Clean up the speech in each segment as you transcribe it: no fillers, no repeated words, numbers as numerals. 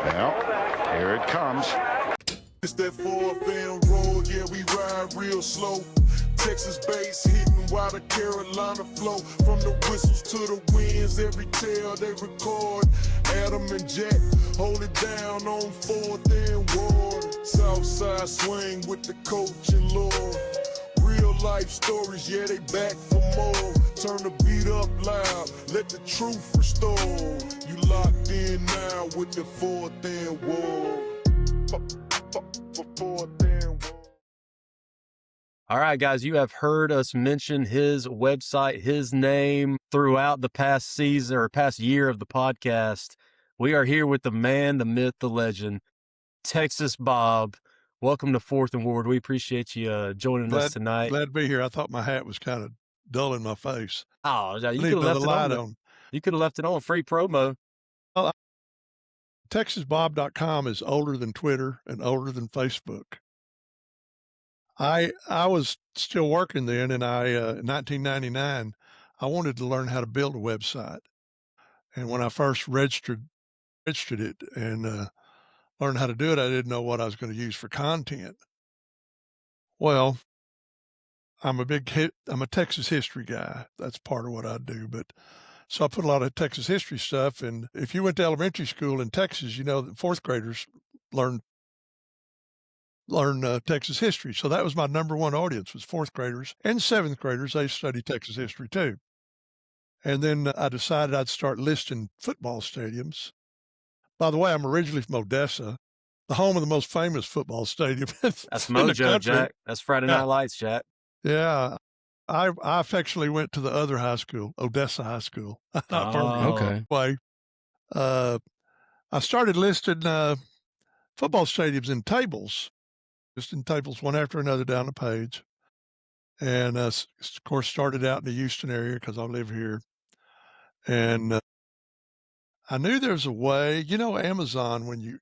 Well, here it comes. It's that 4FM roll, yeah, we ride real slow. Texas bass hitting while the Carolina flow. From the whistles to the winds, every tale they record. Adam and Jack hold it down on 4th and Ward. Southside swing with the coach and Lord. Real life stories, yeah, they back for more. Turn the beat up loud, let the truth restore. You locked in now with the 4th and Ward. All right, guys, you have heard us mention his website, his name throughout the past season or past year of the podcast. We are here with the man, the myth, the legend, Texas Bob. Welcome to 4th and Ward. We appreciate you joining us tonight. Glad to be here. I thought my hat was kind of dull in my face. Oh, you could have left it on. You could have left it on. Free promo. Well, TexasBob.com is older than Twitter and older than Facebook. I was still working then, and in 1999, I wanted to learn how to build a website. And when I first registered it and learned how to do it, I didn't know what I was going to use for content. Well, I'm a Texas history guy. That's part of what I do. But so I put a lot of Texas history stuff. And if you went to elementary school in Texas, you know that 4th graders learn Texas history. So that was my number one audience, was 4th graders and 7th graders. They study Texas history too. And then I decided I'd start listing football stadiums. By the way, I'm originally from Odessa, the home of the most famous football stadium. That's Mojo, Jack. That's Friday Night Lights, Jack. Yeah. I affectionately went to the other high school, Odessa High School. Okay. I started listing football stadiums in tables. Just in tables, one after another down the page. And, of course, started out in the Houston area because I live here. And I knew there's a way, Amazon, when you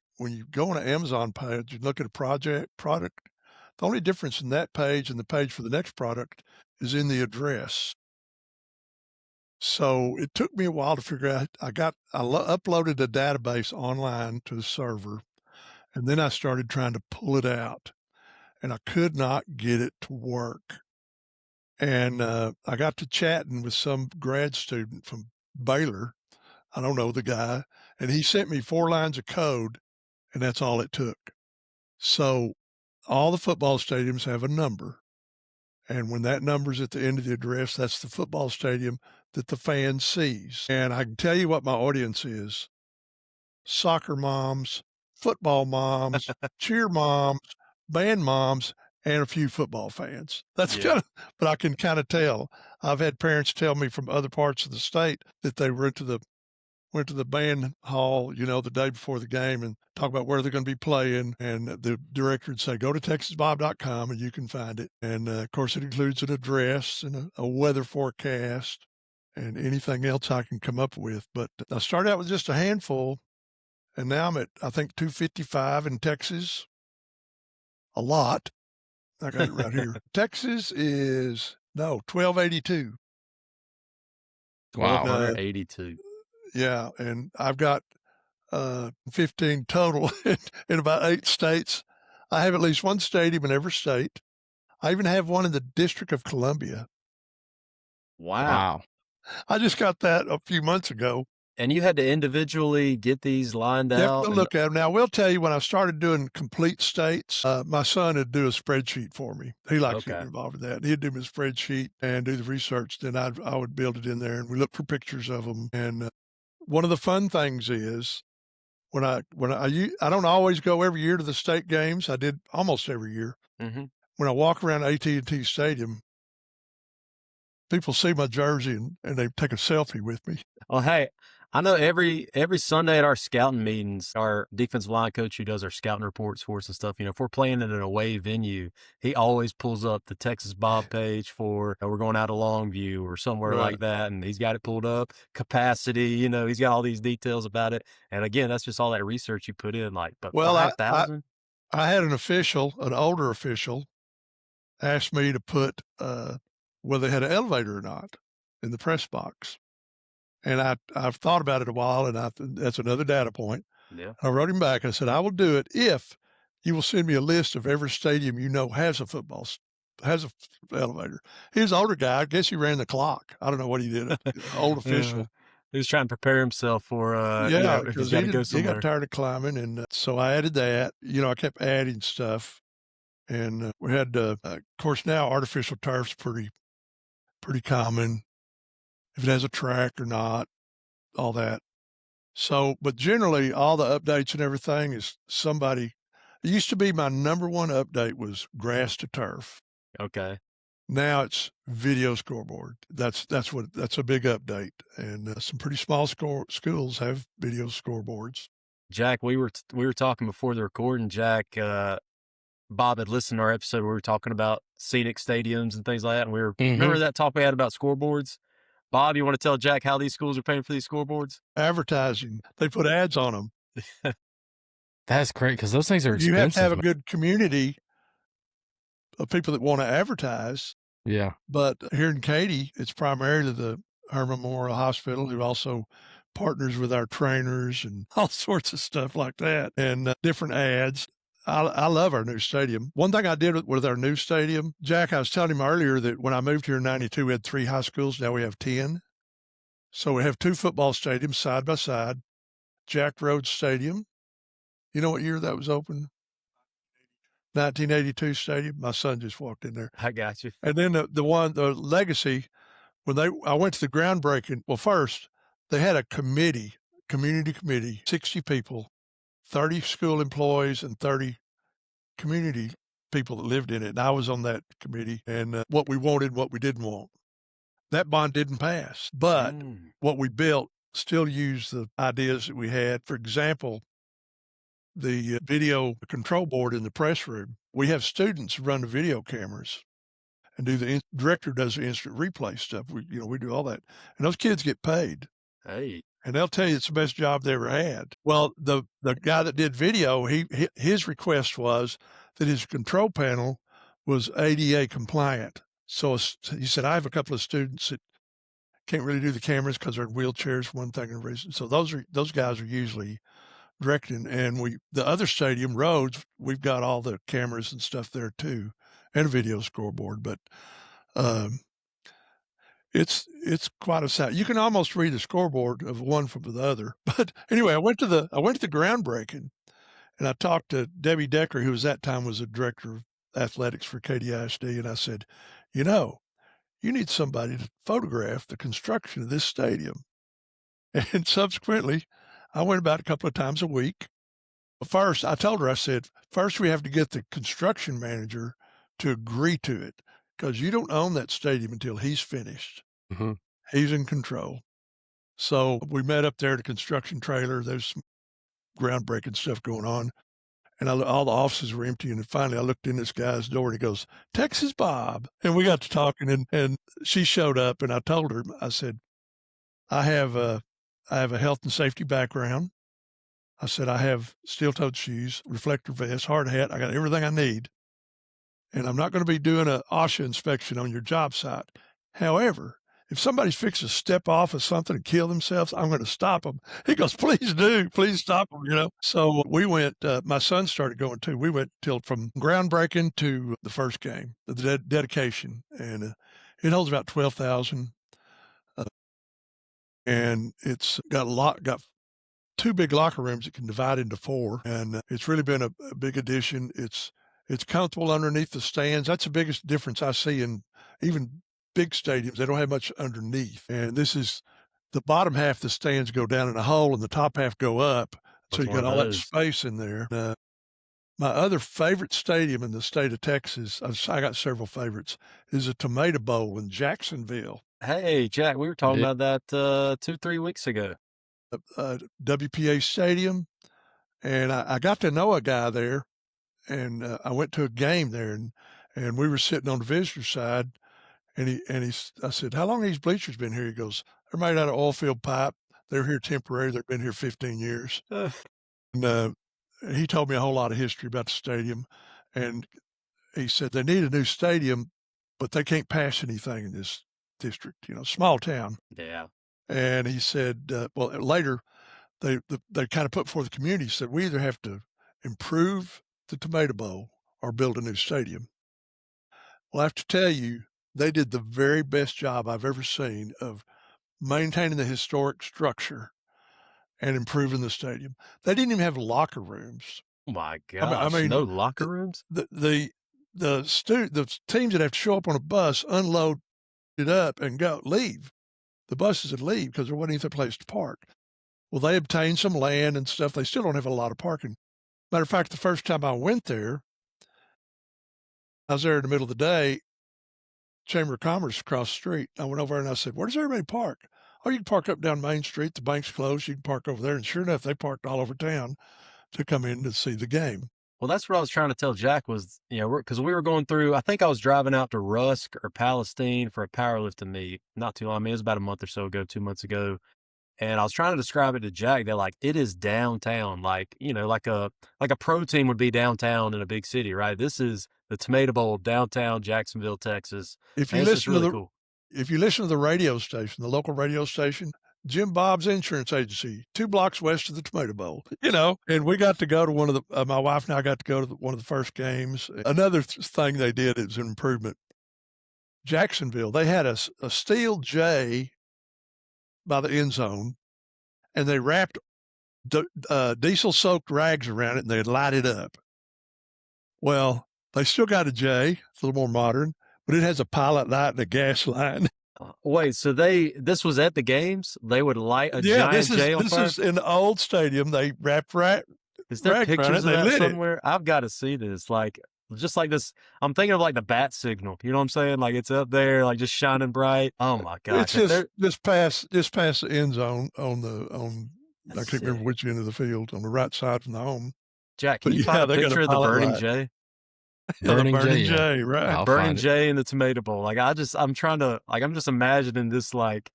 go on an Amazon page, you look at a product, the only difference in that page and the page for the next product is in the address. So it took me a while to figure out. I uploaded a database online to the server, and then I started trying to pull it out. And I could not get it to work. And I got to chatting with some grad student from Baylor. I don't know the guy. And he sent me 4 lines of code, and that's all it took. So all the football stadiums have a number. And when that number's at the end of the address, that's the football stadium that the fan sees. And I can tell you what my audience is. Soccer moms, football moms, cheer moms, band moms, and a few football fans. That's but I can kind of tell. I've had parents tell me from other parts of the state that they went to the band hall, the day before the game and talk about where they're going to be playing. And the director would say, go to TexasBob.com and you can find it. And of course, it includes an address and a weather forecast and anything else I can come up with. But I started out with just a handful, and now I'm at, I think, 255 in Texas. A lot. I got it right here. Texas is 1282. Wow, 1282. Yeah, and I've got 15 total in about 8 states. I have at least one stadium in every state. I even have one in the District of Columbia. Wow. I just got that a few months ago. And you had to individually get these lined out? Look at them. Now, I will tell you, when I started doing complete states, my son would do a spreadsheet for me. He likes to get involved in that. He'd do my spreadsheet and do the research. Then I would build it in there, and we look for pictures of them. And one of the fun things is when I don't always go every year to the state games. I did almost every year. Mm-hmm. When I walk around AT&T Stadium, people see my jersey and they take a selfie with me. Oh, hey, I know every Sunday at our scouting meetings, our defensive line coach who does our scouting reports for us and stuff, if we're playing in an away venue, he always pulls up the Texas Bob page for, we're going out of Longview or somewhere like that. And he's got it pulled up, capacity, he's got all these details about it. And again, that's just all that research you put in, 5,000. I had an older official asked me to put, whether they had an elevator or not in the press box. And I've thought about it a while, and that's another data point. Yeah. I wrote him back. I said, I will do it if you will send me a list of every stadium you know has a has a elevator. He was an older guy. I guess he ran the clock. I don't know what he did. Old official. He was trying to prepare himself for, Yeah, if he's because got to go he got somewhere. tired of climbing, and so I added that. I kept adding stuff, and we had, of course, now artificial turf's pretty common. If it has a track or not, all that. So, but generally, all the updates and everything is somebody. It used to be my number one update was grass to turf. Okay. Now it's video scoreboard. That's a big update, and some pretty small schools have video scoreboards. Jack, we were talking before the recording. Jack, Bob had listened to our episode where we were talking about scenic stadiums and things like that. And we were remember that talk we had about scoreboards. Bob, you want to tell Jack how these schools are paying for these scoreboards? Advertising. They put ads on them. That's great because those things are expensive. You have to have a good community of people that want to advertise. Yeah. But here in Katy, it's primarily the Herman Memorial Hospital, who also partners with our trainers and all sorts of stuff like that, and different ads. I love our new stadium. One thing I did with our new stadium, Jack, I was telling him earlier that when I moved here in 92, we had 3 high schools. Now we have 10. So we have 2 football stadiums side by side. Jack Rhodes Stadium. You know what year that was opened? 1982 stadium. My son just walked in there. I got you. And then the Legacy, I went to the groundbreaking. Well, first they had a community committee, 60 people, 30 school employees and 30 community people that lived in it. And I was on that committee, and what we wanted, what we didn't want. That bond didn't pass, but what we built still used the ideas that we had. For example, the video control board in the press room. We have students run the video cameras and director does the instant replay stuff. We do all that, and those kids get paid. Hey. And they'll tell you it's the best job they ever had. Well, the guy that did video, his request was that his control panel was ADA compliant. So he said, I have a couple of students that can't really do the cameras because they're in wheelchairs, one thing and reason. So those guys are usually directing. And the other stadium, Rhodes, we've got all the cameras and stuff there too, and a video scoreboard. But it's quite a sight. You can almost read the scoreboard of one from the other. But anyway, I went to the groundbreaking, and I talked to Debbie Decker, who was that time was the director of athletics for KDISD, and I said, you need somebody to photograph the construction of this stadium. And subsequently, I went about a couple of times a week. First, I told her, I said, first we have to get the construction manager to agree to it, because you don't own that stadium until he's finished. Mm-hmm. He's in control. So we met up there at a construction trailer. There's some groundbreaking stuff going on. And all the offices were empty. And finally I looked in this guy's door and he goes, Texas Bob. And we got to talking, and she showed up, and I told her, I said, I have a health and safety background. I said, I have steel-toed shoes, reflector vest, hard hat. I got everything I need. And I'm not going to be doing an OSHA inspection on your job site. However, if somebody's fixing to step off of something and kill themselves, I'm going to stop them. He goes, please do. Please stop them, So we went, my son started going too. We went from groundbreaking to the first game, the dedication. And it holds about 12,000. And it's got 2 big locker rooms that can divide into 4. And it's really been a big addition. It's comfortable underneath the stands. That's the biggest difference I see in even big stadiums. They don't have much underneath. And this is the bottom half of the stands go down in a hole and the top half go up. So you got all that space in there. My other favorite stadium in the state of Texas, I got several favorites, is a Tomato Bowl in Jacksonville. Hey, Jack, we were talking about that 2-3 weeks ago. WPA Stadium. And I got to know a guy there. And I went to a game there, and we were sitting on the visitor side, and I said, how long have these bleachers been here? He goes, they're made out of oil field pipe. They're here temporary. They've been here 15 years. And he told me a whole lot of history about the stadium, and he said they need a new stadium, but they can't pass anything in this district, small town. Yeah. And he said, well, later they kind of put before the community, said, we either have to improve the Tomato Bowl or build a new stadium. Well, I have to tell you, they did the very best job I've ever seen of maintaining the historic structure and improving the stadium. They didn't even have locker rooms. Oh my I gosh, mean, no locker rooms? the teams that have to show up on a bus, unload it up, and leave. The buses would leave because there wasn't any place to park. Well, they obtained some land and stuff. They still don't have a lot of parking. Matter of fact, the first time I went there, I was there in the middle of the day, Chamber of Commerce across the street. I went over and I said, where does everybody park? Oh, you can park up down Main Street. The bank's closed. You can park over there. And sure enough, they parked all over town to come in to see the game. Well, that's what I was trying to tell Jack was, because we were going through, I think I was driving out to Rusk or Palestine for a powerlifting meet not too long. I mean, it was about a month or so ago, 2 months ago. And I was trying to describe it to Jack that, like, it is downtown, like, like a pro team would be downtown in a big city, right? This is the Tomato Bowl, downtown Jacksonville, Texas. If you listen to cool. If you listen to the radio station, the local radio station, Jim Bob's Insurance Agency, 2 blocks west of the Tomato Bowl, and we got to go to one of the, my wife and I got to go to one of the first games. Another thing they did is an improvement. Jacksonville, they had a steel J by the end zone, and they wrapped diesel-soaked rags around it, and they'd light it up. Well, they still got a J, it's a little more modern, but it has a pilot light and a gas line. Wait, so this was at the games? They would light a giant J on fire? This is in the old stadium. They wrapped Is there pictures of that somewhere? It. I've got to see this. Like, just like this, I'm thinking of like the bat signal. You know what I'm saying? Like it's up there, like just shining bright. Oh my gosh! It's just past the end zone I can't remember which end of the field, on the right side from the home. Jack, can you find a picture of the burning J? Burning J, right? Burning J in the Tomato Bowl. Like I'm just imagining this. Like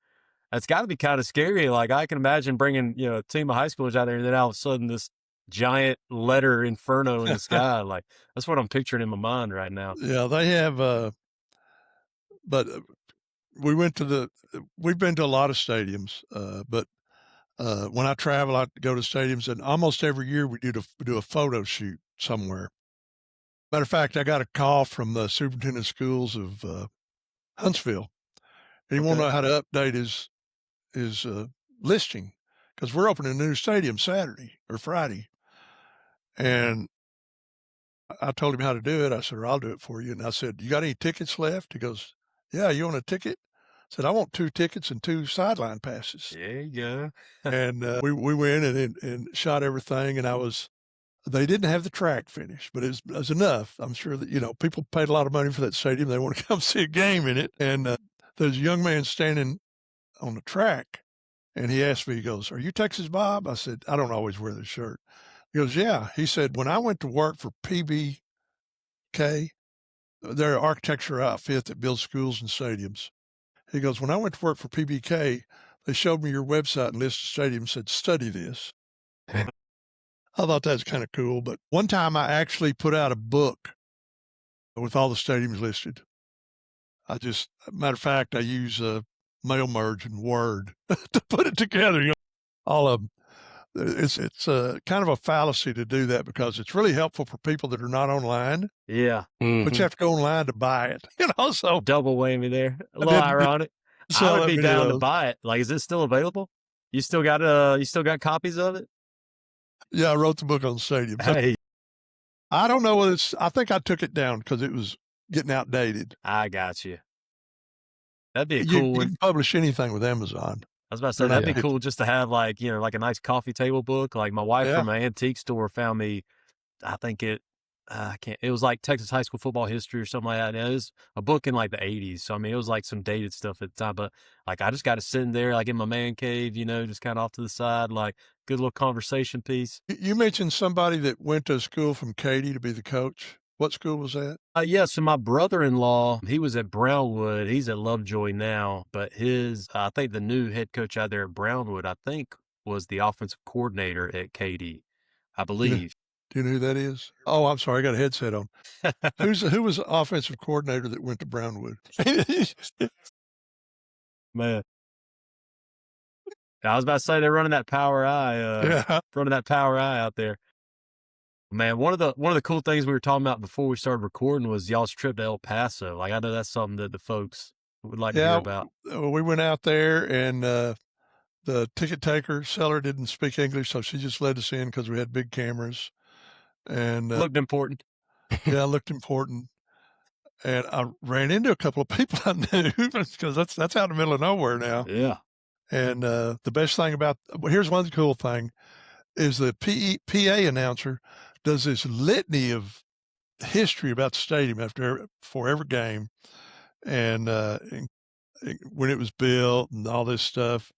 that's got to be kind of scary. Like I can imagine bringing a team of high schoolers out there, and then all of a sudden this giant letter inferno in the sky. Like that's what I'm picturing in my mind right now. Yeah, they have. But we've been to a lot of stadiums. But when I travel, I go to stadiums, and almost every year we do a photo shoot somewhere. Matter of fact, I got a call from the superintendent of schools of Huntsville, and he wanted to know how to update his listing because we're opening a new stadium Saturday or Friday. And I told him how to do it. I said, I'll do it for you. And I said, you got any tickets left? He goes, yeah, you want a ticket? I said, I want 2 tickets and 2 sideline passes. There you go. And we went and shot everything. And they didn't have the track finished, but it was enough. I'm sure that, people paid a lot of money for that stadium. They want to come see a game in it. And there's a young man standing on the track, and he asked me, he goes, are you Texas Bob? I said, I don't always wear this shirt. He goes, yeah. He said, when I went to work for PBK, they're an architecture outfit that builds schools and stadiums. He goes, when I went to work for PBK, they showed me your website and list of stadiums, said, study this. I thought that was kind of cool. But one time I actually put out a book with all the stadiums listed. Matter of fact, I use mail merge and Word to put it together. All of them. It's kind of a fallacy to do that because it's really helpful for people that are not online. Yeah. Mm-hmm. But you have to go online to buy it. So double whammy there. A little ironic. So I would be down to buy it. Like, is it still available? You still got copies of it? Yeah, I wrote the book on stadiums. Hey. I don't know whether I think I took it down because it was getting outdated. I got you. That'd be a cool one. You can publish anything with Amazon. I was about to say, that'd be cool just to have like a nice coffee table book. Like my wife from an antique store found me, I think it was like Texas high school football history or something like that. And it was a book in like the 80s. So, I mean, it was like some dated stuff at the time, but like, I just got to sit in there, like in my man cave, just kind of off to the side, like good little conversation piece. You mentioned somebody that went to school from Katy to be the coach. What school was that? Yeah, so my brother-in-law, he was at Brownwood. He's at Lovejoy now, but I think the new head coach out there at Brownwood, I think was the offensive coordinator at Katy, I believe. Do you know who that is? Oh, I'm sorry, I got a headset on. Who was the offensive coordinator that went to Brownwood? Man. I was about to say they're running that power eye, Yeah. running that power eye out there. Man, one of the cool things we were talking about before we started recording was y'all's trip to El Paso. Like, I know that's something that the folks would like to hear about. We went out there, and the ticket taker seller didn't speak English, so she just let us in because we had big cameras. And Looked important. yeah, looked important. And I ran into a couple of people I knew because that's out in the middle of nowhere now. Yeah. And the best thing about here's one cool thing is the PA announcer does this litany of history about the stadium before every game, and when it was built and all this stuff.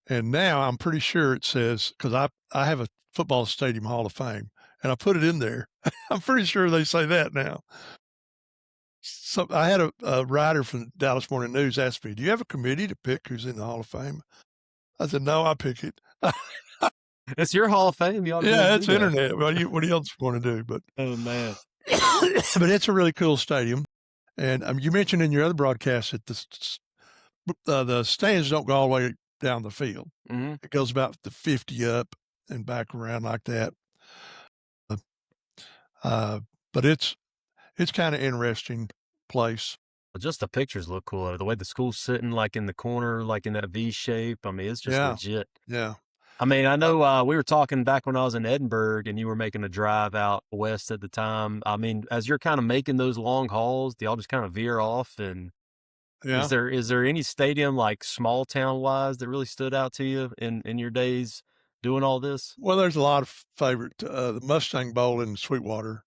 And now I'm pretty sure it says, because I have a football stadium Hall of Fame, and I put it in there. I'm pretty sure they say that now. So I had a writer from the Dallas Morning News ask me, "Do you have a committee to pick who's in the Hall of Fame?" I said, "No, I pick it." It's your Hall of Fame. Y'all Yeah, it's internet. What else you want to do? But oh man, but it's a really cool stadium. And you mentioned in your other broadcast that the stands don't go all the way down the field. Mm-hmm. It goes about the 50 up and back around like that. But it's kind of interesting place. Just the pictures look cool. The way the school's sitting, like in the corner, like in that V shape. I mean, it's just legit. Yeah. I mean, I know we were talking back when I was in Edinburgh and you were making a drive out west at the time. I mean, as you're kind of making those long hauls, do y'all just kind of veer off? And yeah. Is there any stadium like small town wise that really stood out to you in your days doing all this? Well, there's a lot of favorite. The Mustang Bowl in Sweetwater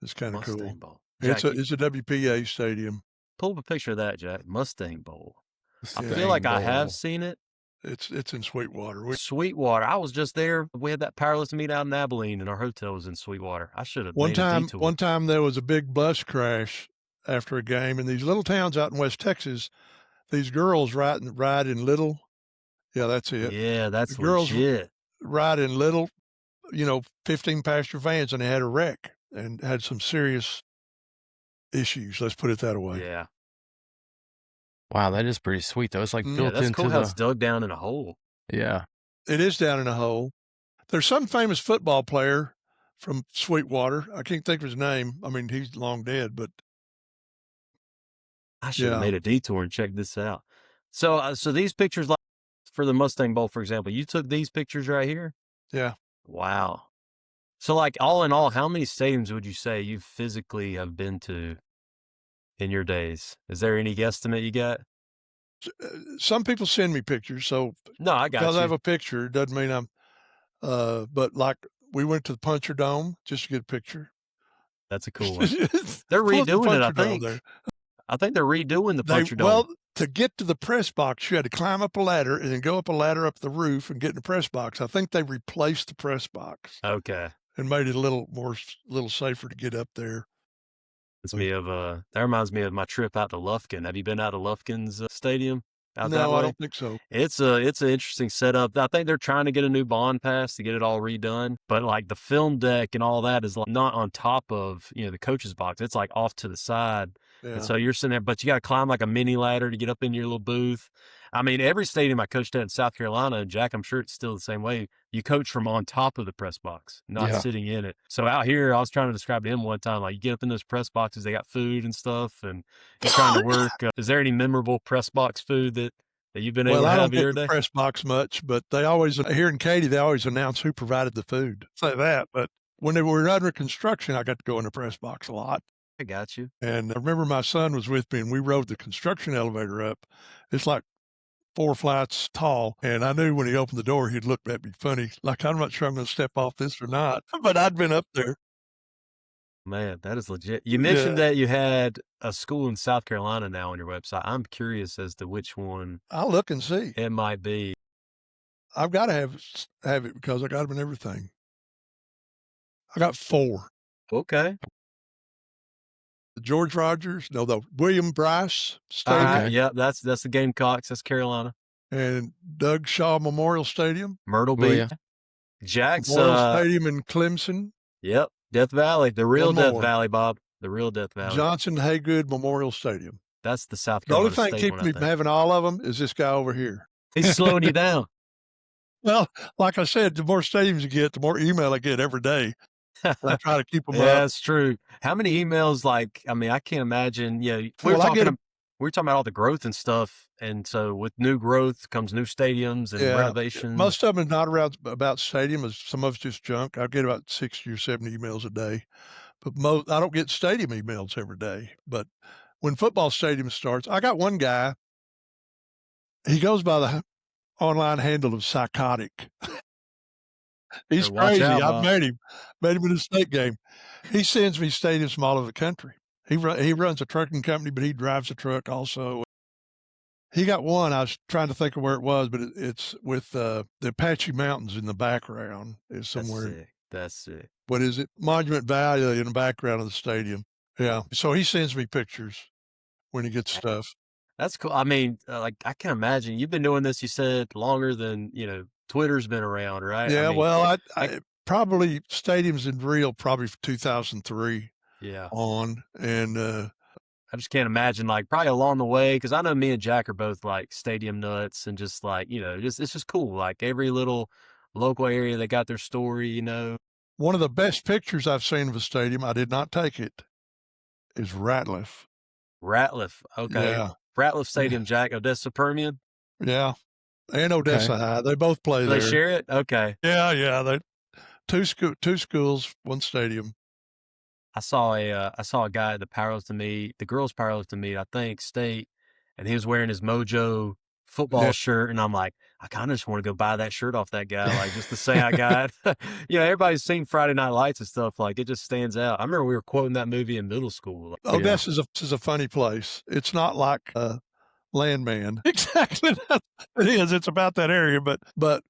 is kind of cool. Mustang Bowl. Jack, it's a WPA stadium. Pull up a picture of that, Jack. Mustang Bowl. I feel Mustang like I Bowl. have seen it. It's in Sweetwater. Sweetwater. I was just there. We had that powerlifting meet out in Abilene, and our hotel was in Sweetwater. I should have made a detour. One time there was a big bus crash after a game in these little towns out in West Texas. These girls ride in little. Yeah, that's it. Yeah, that's the girls legit. Ride in little, 15-passenger vans, and they had a wreck and had some serious issues. Let's put it that way. Yeah. Wow, that is pretty sweet though. It's like built that's into cool how it's dug down in a hole. Yeah. It is down in a hole. There's some famous football player from Sweetwater. I can't think of his name. I mean, he's long dead, but I should have made a detour and checked this out. So these pictures, like for the Mustang Bowl, for example, you took these pictures right here? Yeah. Wow. So like all in all, how many stadiums would you say you physically have been to in your days? Is there any guesstimate you got? Some people send me pictures, so no, I got because you. I have a picture, it doesn't mean I'm. But like we went to the Puncher Dome just to get a picture. That's a cool one. They're redoing it, I think. I think they're redoing the Puncher Dome. Well, to get to the press box, you had to climb up a ladder and then go up a ladder up the roof and get in the press box. I think they replaced the press box. Okay. And made it a little safer to get up there. That reminds me of my trip out to Lufkin. Have you been out to Lufkin's stadium? No, I don't think so. It's an interesting setup. I think they're trying to get a new bond pass to get it all redone. But like the film deck and all that is like not on top of the coach's box. It's like off to the side. Yeah. And so you're sitting there, but you got to climb like a mini ladder to get up in your little booth. I mean, every stadium I coached at in South Carolina, and Jack, I'm sure it's still the same way. You coach from on top of the press box, not sitting in it. So out here, I was trying to describe to him one time, like you get up in those press boxes, they got food and stuff, and you're trying to work. Is there any memorable press box food that you've been able to have in your day? I don't get the press box much, but they always, here in Katy, they always announce who provided the food. Say that, but when they were under construction, I got to go in the press box a lot. I got you. And I remember my son was with me, and we rode the construction elevator up. It's like 4 flights tall, and I knew when he opened the door, he'd look at me funny, like I'm not sure I'm going to step off this or not, but I'd been up there. Man, that is legit. You mentioned that you had a school in South Carolina now on your website. I'm curious as to which one. I'll look and see. It might be. I've got to have it because I got them in everything. I got 4. Okay. The George Rogers, the William Bryce Stadium. Yeah, that's the Gamecocks. That's Carolina. And Doug Shaw Memorial Stadium. Myrtle Beach. Jack's Memorial Stadium in Clemson. Yep, Death Valley, the real Death Valley, Bob. The real Death Valley. Johnson Haygood Memorial Stadium. That's the South Carolina. The only thing keeping me from having all of them is this guy over here. He's slowing you down. Well, like I said, the more stadiums you get, the more email I get every day. And I try to keep them Yeah, up. that's true. How many emails? Like, I mean, I can't imagine. Yeah, Well, I get we were talking about all the growth and stuff, and so with new growth comes new stadiums and renovations. most of them are not around about stadium. Some of it's just junk. I get about 60 or 70 emails a day, but I don't get stadium emails every day. But when football stadium starts, I got one guy. He goes by the online handle of Psychotic. He's Watch crazy. out, I've Bob. met him in a state game. He sends me stadiums from all over the country. He runs a trucking company, but he drives a truck also. He got one. I was trying to think of where it was, but it's with the Apache Mountains in the background. Is somewhere. That's sick. That's sick. What is it? Monument Valley in the background of the stadium. Yeah. So he sends me pictures when he gets stuff. That's cool. I mean, like I can imagine you've been doing this. You said longer than Twitter's been around, right? Yeah. I mean, well, I probably stadiums in real probably 2003. Yeah. On and I just can't imagine like probably along the way because I know me and Jack are both like stadium nuts and just like it's just cool. Like every little local area they got their story. One of the best pictures I've seen of a stadium, I did not take it, is Ratliff. Okay. Yeah. Ratliff Stadium, Jack, Odessa Permian. Yeah, and Odessa High. They both play there. They share it. Okay. Yeah. They two schools, one stadium. I saw a guy at the powerlifting meet, the girls powerlifting meet, I think state, and he was wearing his Mojo football shirt, and I'm like, I kind of just want to go buy that shirt off that guy, like just to say I got. Everybody's seen Friday Night Lights and stuff, like it just stands out. I remember we were quoting that movie in middle school. Odessa is a funny place. It's not like Landman. Exactly, it is. It's about that area, but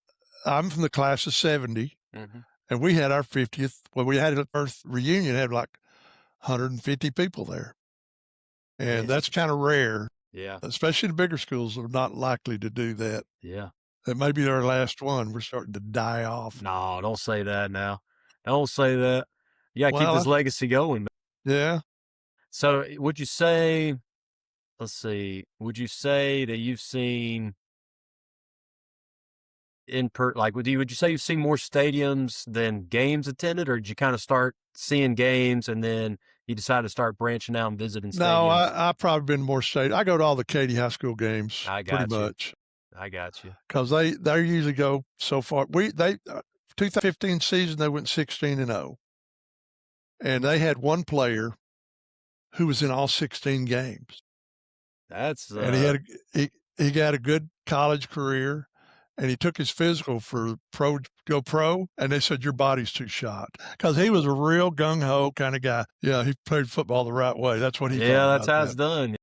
I'm from the class of '70. Mm-hmm. And we had our 50th. Well, we had a first reunion, had like 150 people there. And that's kind of rare. Yeah. Especially the bigger schools are not likely to do that. Yeah. That may be our last one. We're starting to die off. No, don't say that now. Don't say that. You got to keep this legacy going. Yeah. So would you say, let's see, would you say that you've seen would you say you've seen more stadiums than games attended, or did you kind of start seeing games and then you decided to start branching out and visiting stadiums? No, I've probably been more stadium. I go to all the Katy High School games pretty much. I got you. Because they usually go so far. 2015 season, they went 16-0. And they had one player who was in all 16 games. And he got a good college career. And he took his physical for go pro, and they said, your body's too shot. Because he was a real gung-ho kind of guy. Yeah, he played football the right way. That's what he thought. Yeah, that's how it's done.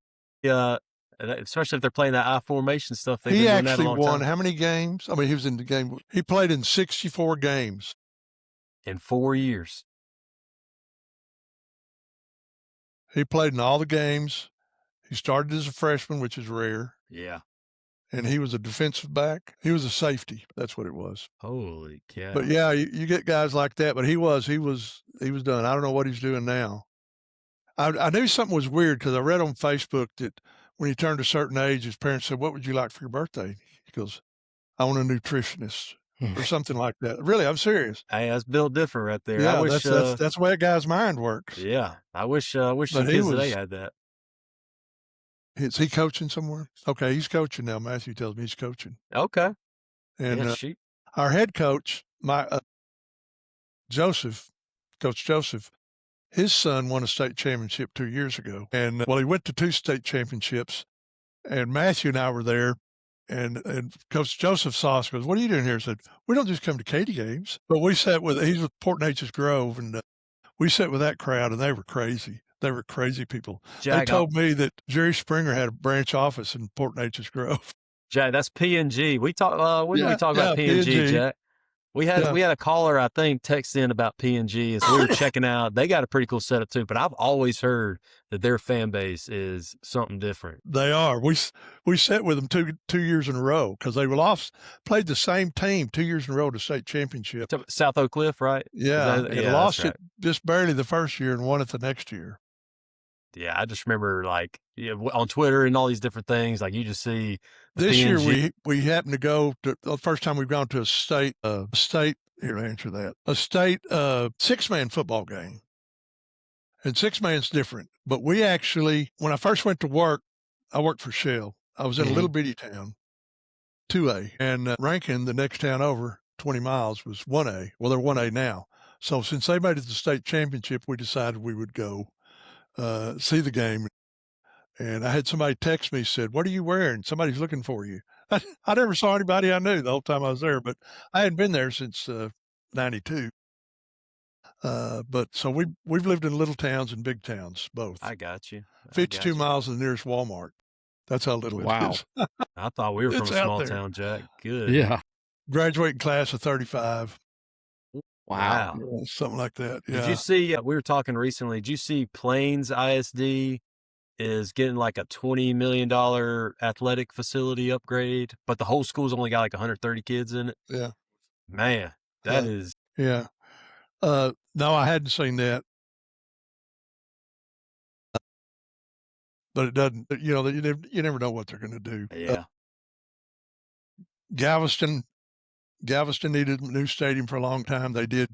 Yeah, especially if they're playing that I formation stuff. He actually won how many games? I mean, he was in the game. He played in 64 games. In 4 years. He played in all the games. He started as a freshman, which is rare. Yeah. And he was a defensive back. He was a safety. That's what it was. Holy cow. But yeah, you get guys like that. But he was done. I don't know what he's doing now. I knew something was weird because I read on Facebook that when he turned a certain age, his parents said, what would you like for your birthday? He goes, I want a nutritionist or something like that. Really, I'm serious. Hey, that's built different right there. Yeah, that's the way a guy's mind works. Yeah. I wish some kids today had that. Is he coaching somewhere? Okay, he's coaching now. Matthew tells me he's coaching. Okay. And our head coach, Coach Joseph, his son won a state championship 2 years ago. And, he went to 2 state championships. And Matthew and I were there. And Coach Joseph saw us, goes, what are you doing here? I said, we don't just come to Katy games. But he's with Port Neches Grove. And we sat with that crowd, and they were crazy. They were crazy people. Jack, they told me that Jerry Springer had a branch office in Port Neches Grove. Jack, that's P&G. We talk. When did we talk about P&G, Jack? We had a caller, I think, text in about P&G, and so we were checking out. They got a pretty cool setup too. But I've always heard that their fan base is something different. They are. We sat with them two years in a row because they played the same team 2 years in a row to state championship. South Oak Cliff, right? Yeah, lost it just barely the first year and won it the next year. Yeah, I just remember on Twitter and all these different things, like you just see the This year PNG. we happened to go to the first time we've gone to a state here, answer that. A state 6-man football game. And 6-man's different. But we actually, when I first went to work, I worked for Shell. I was in a little bitty town, 2A. And Rankin, the next town over, 20 miles, was 1A. Well, they're 1A now. So since they made it to the state championship, we decided we would go see the game. And I had somebody text me, said, "What are you wearing? Somebody's looking for you." I never saw anybody I knew the whole time I was there, but I hadn't been there since 92. But so we've lived in little towns and big towns, both. I got you. 52 miles to the nearest Walmart. That's how little Wow. it is. I thought we were from It's a out small there. town, Jack. Good. Yeah. Graduating class of 35. Wow. Yeah, something like that. Yeah. Did you see, we were talking recently, did you see Plains ISD is getting like a $20 million athletic facility upgrade, but the whole school's only got like 130 kids in it? Yeah. Man, that is. Yeah. No, I hadn't seen that. But it doesn't, you never know what they're going to do. Yeah. Galveston needed a new stadium for a long time. They did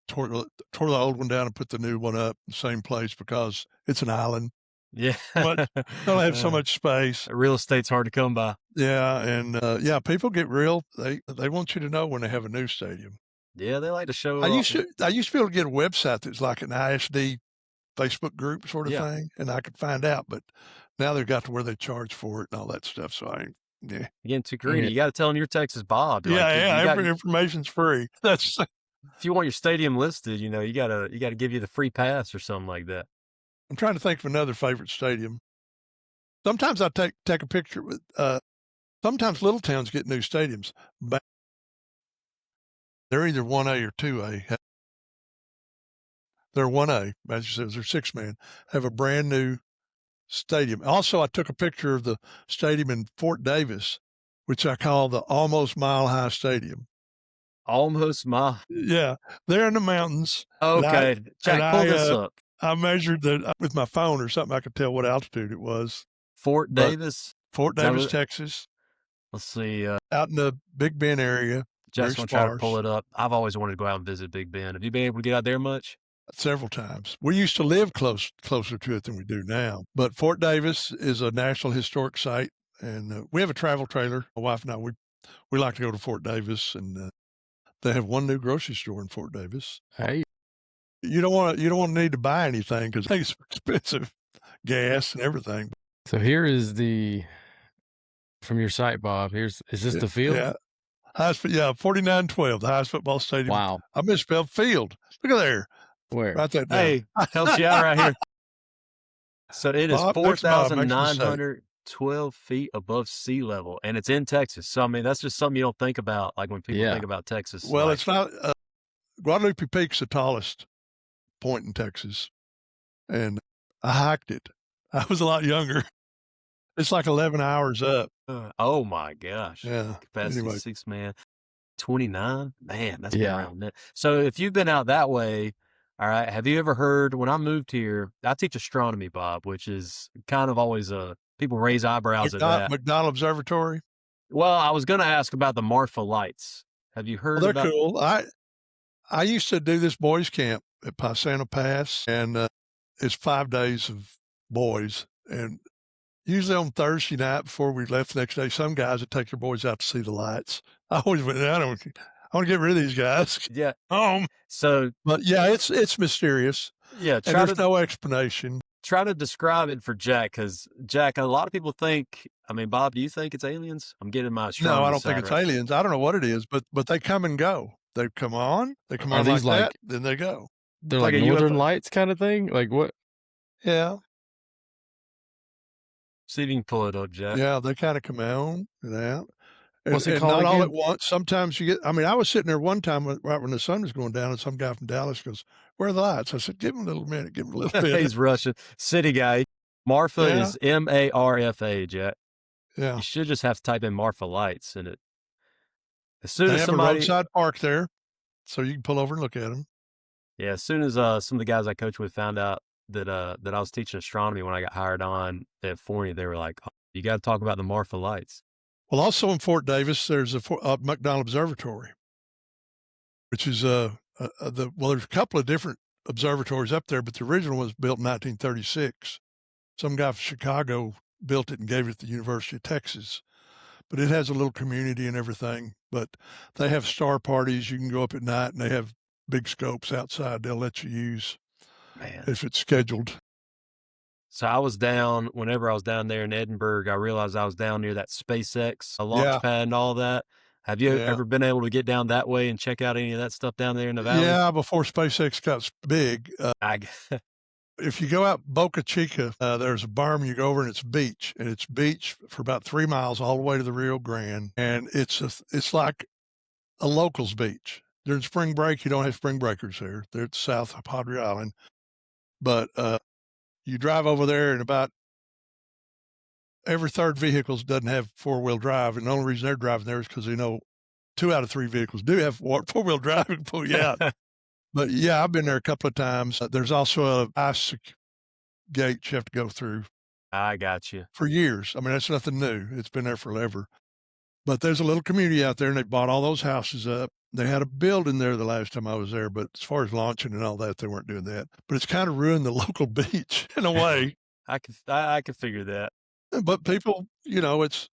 tore the old one down and put the new one up in the same place because it's an island. Yeah. But they'll have so much space. Real estate's hard to come by. Yeah. And people get real. They want you to know when they have a new stadium. Yeah, they like to show I off. used to be able to get a website that's like an ISD Facebook group sort of thing, and I could find out. But now they've got to where they charge for it and all that stuff. So You're getting too greedy. You got to tell them you're Texas Bob. Every information's free. That's if you want your stadium listed, you gotta give you the free pass or something like that. I'm trying to think of another favorite stadium. Sometimes I take a picture with. Sometimes little towns get new stadiums. But they're either 1A or 2A. They're 1A, as you said, they're 6-man, have a brand new stadium. Also, I took a picture of the stadium in Fort Davis, which I call the Almost Mile High Stadium. Almost Mile? Yeah, they're in the mountains. Okay, Jack, pull this up. I measured that with my phone or something. I could tell what altitude it was. Fort Davis? Fort Davis, Texas. Let's see. Out in the Big Bend area. Jack's going to try to pull it up. I've always wanted to go out and visit Big Bend. Have you been able to get out there much? Several times. We used to live closer to it than we do now. But Fort Davis is a National Historic Site, and we have a travel trailer. My wife and I, we like to go to Fort Davis, and they have one new grocery store in Fort Davis. Hey. You don't want to need to buy anything because things are expensive, gas and everything. So here is from your site, Bob. Is this the field? Yeah. 4912, the highest football stadium. Wow. I misspelled field. Look at there. Where? Write that down. Hey, helps you out right here. So it is Bob, 4,912 feet above sea level, and it's in Texas. So, I mean, that's just something you don't think about, like when people think about Texas. Well, it's not. Guadalupe Peak's the tallest point in Texas, and I hiked it. I was a lot younger. It's like 11 hours up. Oh, my gosh. Yeah. Capacity Anyway. 6-man. 29? Man, that's been around that. So if you've been out that way, all right, have you ever heard, when I moved here, I teach astronomy, Bob, which is kind of always people raise eyebrows at that. McDonald Observatory? Well, I was going to ask about the Marfa lights. Have you heard They're about cool. I used to do this boys camp at Paisano Pass, and it's 5 days of boys. And usually on Thursday night before we left the next day, some guys would take their boys out to see the lights. I always went, I want to get rid of these guys. Yeah. So, but yeah, it's mysterious. Yeah. And there's no explanation. Try to describe it for Jack, because Jack, a lot of people think. I mean, Bob, do you think it's aliens? I'm getting my astronomy. No, I don't think it's aliens. I don't know what it is, but they come and go. They come on. They come on like that, then they go. They're like Northern Lights kind of thing. Like what? Yeah. See if you can pull it up, Jack. Yeah, they kind of come on and out. What's it and called not again? all at once. Sometimes you get. I mean, I was sitting there one time right when the sun was going down, and some guy from Dallas goes, "Where are the lights?" I said, "Give him a little minute. Give him a little bit." He's Russian. City guy. Marfa is Marfa, Jack. Yeah. You should just have to type in Marfa lights, and it. As soon They as have somebody a roadside park there, so you can pull over and look at them. Yeah, as soon as some of the guys I coach with found out that I was teaching astronomy when I got hired on at Forney. They were like, "Oh, you got to talk about the Marfa lights." Well, also in Fort Davis, there's a McDonald Observatory, which is there's a couple of different observatories up there, but the original was built in 1936. Some guy from Chicago built it and gave it to the University of Texas. But it has a little community and everything. But they have star parties. You can go up at night, and they have big scopes outside they'll let you use if it's scheduled. So I was down, whenever I was down there in Edinburgh, I realized I was down near that SpaceX launch pad and all that. Have you ever been able to get down that way and check out any of that stuff down there in the valley? Yeah, before SpaceX got big. If you go out Boca Chica, there's a berm, you go over and it's beach. And it's beach for about 3 miles all the way to the Rio Grande. And it's like a locals beach. During spring break, you don't have spring breakers there. They're at the south of Padre Island. But you drive over there, and about every third vehicle doesn't have four-wheel drive. And the only reason they're driving there is because they know 2 out of 3 vehicles do have four-wheel drive and pull you out. But yeah, I've been there a couple of times. There's also a ice gate you have to go through. I got you. For years. I mean, that's nothing new. It's been there forever. But there's a little community out there, and they bought all those houses up. They had a building there the last time I was there, but as far as launching and all that, they weren't doing that. But it's kind of ruined the local beach in a way. I can figure that. But people, it's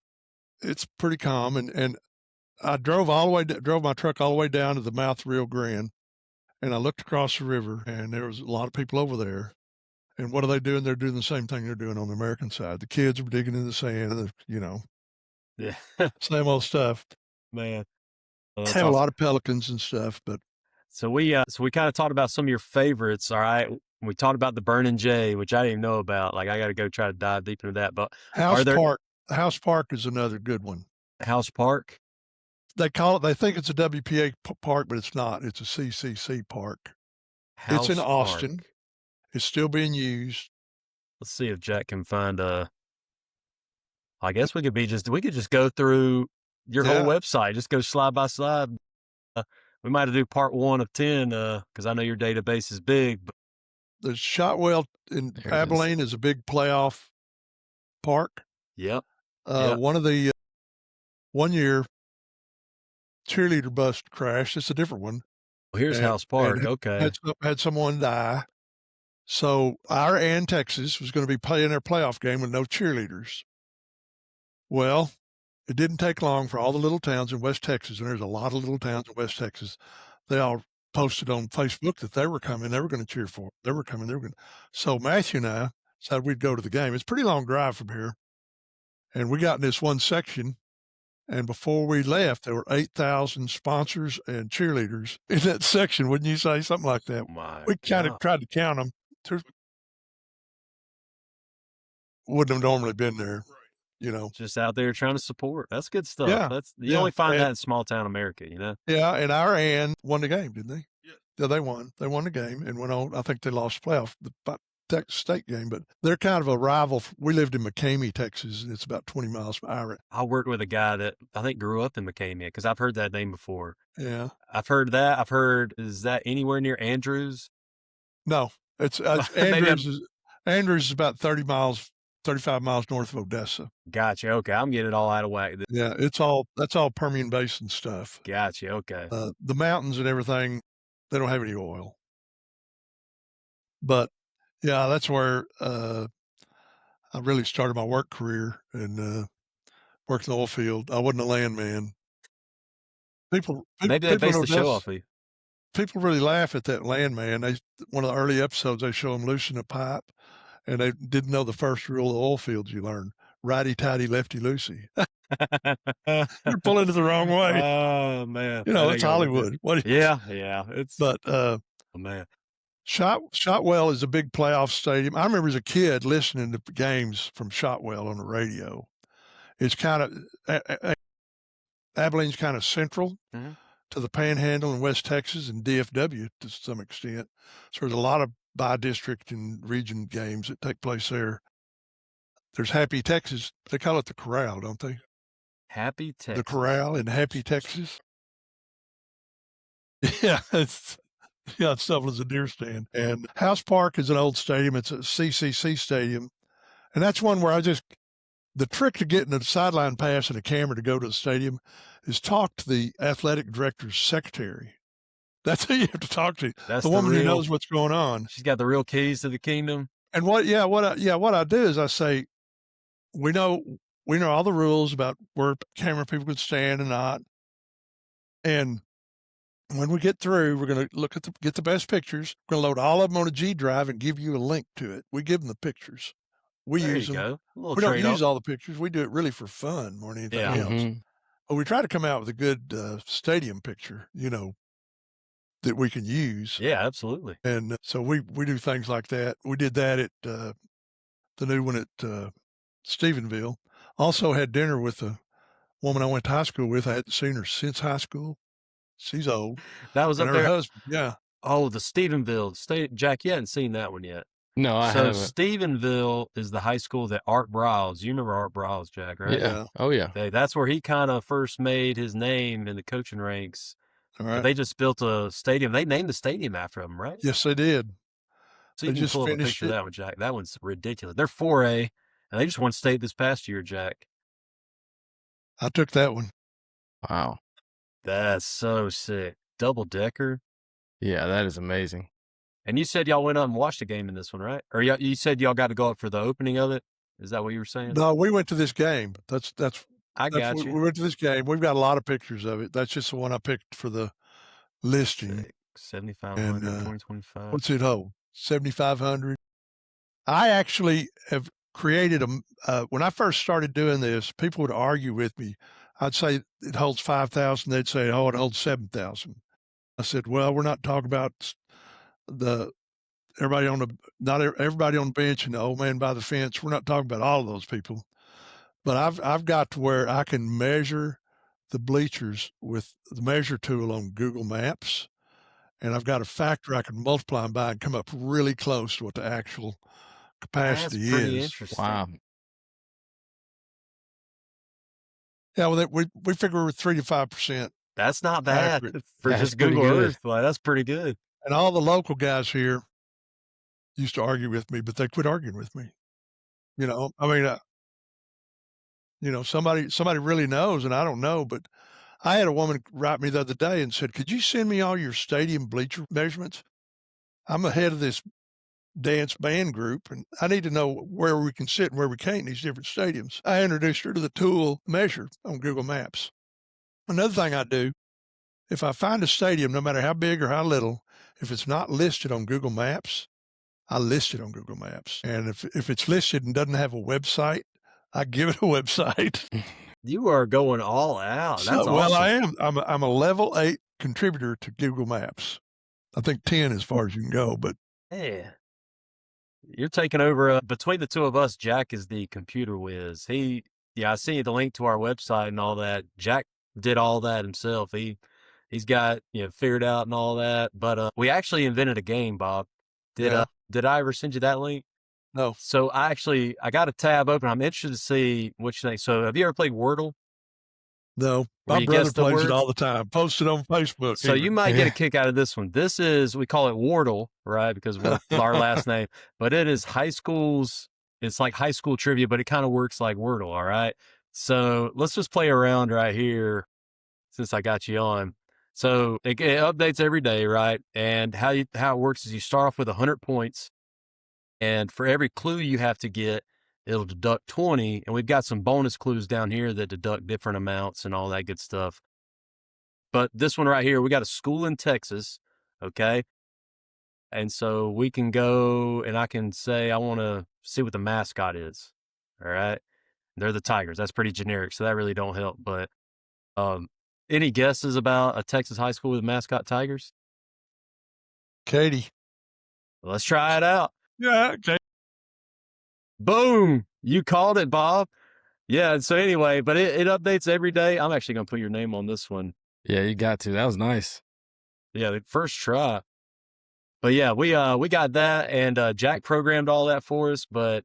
pretty calm. And I drove my truck all the way down to the mouth of Rio Grande, and I looked across the river, and there was a lot of people over there. And what are they doing? They're doing the same thing they're doing on the American side. The kids are digging in the sand, Yeah. same old stuff. Man. Well, have a lot of pelicans and stuff, but so we kind of talked about some of your favorites. All right, we talked about the Burning Jay, which I didn't even know about. Like, I got to go try to dive deep into that. But House Park is another good one. House Park. They think it's a WPA park, but it's not. It's a CCC park. It's in Austin. Park. It's still being used. Let's see if Jack can find I guess we could just go through your whole website, just go slide by slide. We might have to do part 1 of 10 because I know your database is big. But the Shotwell in Abilene is a big playoff park. Yep. One year cheerleader bus crashed. It's a different one. Well, here's House Park. Okay. Had someone die. So our Ann, Texas was going to be playing their playoff game with no cheerleaders. Well, it didn't take long for all the little towns in West Texas, and there's a lot of little towns in West Texas. They all posted on Facebook that they were coming. They were going to cheer for them. They were coming. So Matthew and I decided we'd go to the game. It's a pretty long drive from here. And we got in this one section, and before we left, there were 8,000 sponsors and cheerleaders in that section. Wouldn't you say something like that? We kind of tried to count them. Wouldn't have normally been there. Just out there trying to support. That's good stuff. Yeah. You only find that in small town America, Yeah, and our Ann won the game, didn't they? Yeah, they won. They won the game and went on. I think they lost the playoff, the Texas State game, but they're kind of a rival. We lived in McCamey, Texas, and it's about 20 miles from Ira. I worked with a guy that I think grew up in McCamey because I've heard that name before. Yeah. I've heard that. Is that anywhere near Andrews? No, it's Andrews. Andrews is about 35 miles north of Odessa. Gotcha. Okay. I'm getting it all out of whack. Yeah. That's all Permian Basin stuff. Gotcha. Okay. The mountains and everything, they don't have any oil. But yeah, that's where I really started my work career and worked in the oil field. I wasn't a landman. People maybe they based the show off of you. People really laugh at that landman. One of the early episodes, they show him loosen a pipe, and they didn't know the first rule of the oil fields you learn: righty-tighty, lefty-loosey. You're pulling it the wrong way. Oh, man. It's Hollywood. Yeah. Man. Shotwell is a big playoff stadium. I remember as a kid listening to games from Shotwell on the radio. It's kind of Abilene's kind of central to the Panhandle in West Texas and DFW to some extent. So there's a lot of by-district and region games that take place there. There's Happy Texas. They call it the Corral, don't they? Happy Texas. The Corral in Happy Texas. Yeah, Yeah, it's double as a deer stand. And House Park is an old stadium. It's a CCC stadium. And that's one where the trick to getting a sideline pass and a camera to go to the stadium is talk to the athletic director's secretary. That's who you have to talk to. That's the woman who knows what's going on. She's got the real keys to the kingdom. And what I do is I say, we know all the rules about where camera people can stand and not. And when we get through, we're going to get the best pictures. We're going to load all of them on a G drive and give you a link to it. We give them the pictures. We use them. We don't use all the pictures. We do it really for fun more than anything else. Mm-hmm. But we try to come out with a good stadium picture, that we can use. Yeah, absolutely. And so we do things like that. We did that at the new one at Stephenville. Also had dinner with a woman I went to high school with. I hadn't seen her since high school. She's old. That was and up her there. Husband, yeah. Oh, the Stephenville. Jack, you hadn't seen that one yet. No, I haven't. So Stephenville is the high school that Art Briles, you remember Art Briles, Jack, right? Yeah. Oh, yeah. That's where he kind of first made his name in the coaching ranks. All right. They just built a stadium. They named the stadium after him, right? Yes, they did. So you can pull up a picture of that one, Jack. That one's ridiculous. They're 4A, and they just won state this past year, Jack. I took that one. Wow. That's so sick. Double decker. Yeah, that is amazing. And you said y'all went up and watched a game in this one, right? Or you said y'all got to go up for the opening of it? Is that what you were saying? No, we went to this game. I got you. We went to this game. We've got a lot of pictures of it. That's just the one I picked for the listing. 7,500, 2025. What's it hold? 7,500. I actually have created when I first started doing this, people would argue with me. I'd say it holds 5,000. They'd say, oh, it holds 7,000. I said, well, we're not talking about not everybody on the bench and the old man by the fence. We're not talking about all of those people. But I've got to where I can measure the bleachers with the measure tool on Google Maps, and I've got a factor I can multiply them by and come up really close to what the actual capacity That's pretty is. interesting. Wow. Yeah, well, we figure we're 3 to 5%. That's not bad for That's just pretty Google good. Earth. Like, that's pretty good. And all the local guys here used to argue with me, but they quit arguing with me. I mean, somebody really knows, and I don't know, but I had a woman write me the other day and said, could you send me all your stadium bleacher measurements? I'm ahead of this dance band group, and I need to know where we can sit and where we can't in these different stadiums. I introduced her to the tool Measure on Google Maps. Another thing I do, if I find a stadium, no matter how big or how little, if it's not listed on Google Maps, I list it on Google Maps. And if it's listed and doesn't have a website, I give it a website. You are going all out. That's awesome. Well, I am. I'm a level 8 contributor to Google Maps. I think 10 as far as you can go, but Yeah. You're taking over. Between the two of us, Jack is the computer whiz. I see the link to our website and all that. Jack did all that himself. He's got, figured out and all that. But we actually invented a game, Bob. Did I ever send you that link? no. So I got a tab open. I'm interested to see what you think. So have you ever played Wordle? No, Where my you brother guess the plays words? it all the time. Post it on Facebook. So you might get a kick out of this one. This is, we call it Wardle, right? Because we're our last name, but it is it's like high school trivia, but it kind of works like Wordle. All right. So let's just play around right here since I got you on. So it updates every day, right? And how it works is you start off with 100 points, and for every clue you have to get, it'll deduct 20. And we've got some bonus clues down here that deduct different amounts and all that good stuff. But this one right here, we got a school in Texas. Okay. And so we can go and I can say, I want to see what the mascot is. All right. They're the Tigers. That's pretty generic. So that really don't help. But any guesses about a Texas high school with mascot Tigers? Katie. Let's try it out. Yeah. Okay. Boom. You called it, Bob. Yeah. So anyway, but it updates every day. I'm actually going to put your name on this one. Yeah, you got to. That was nice. Yeah. The first try. But yeah, we got that, and Jack programmed all that for us. But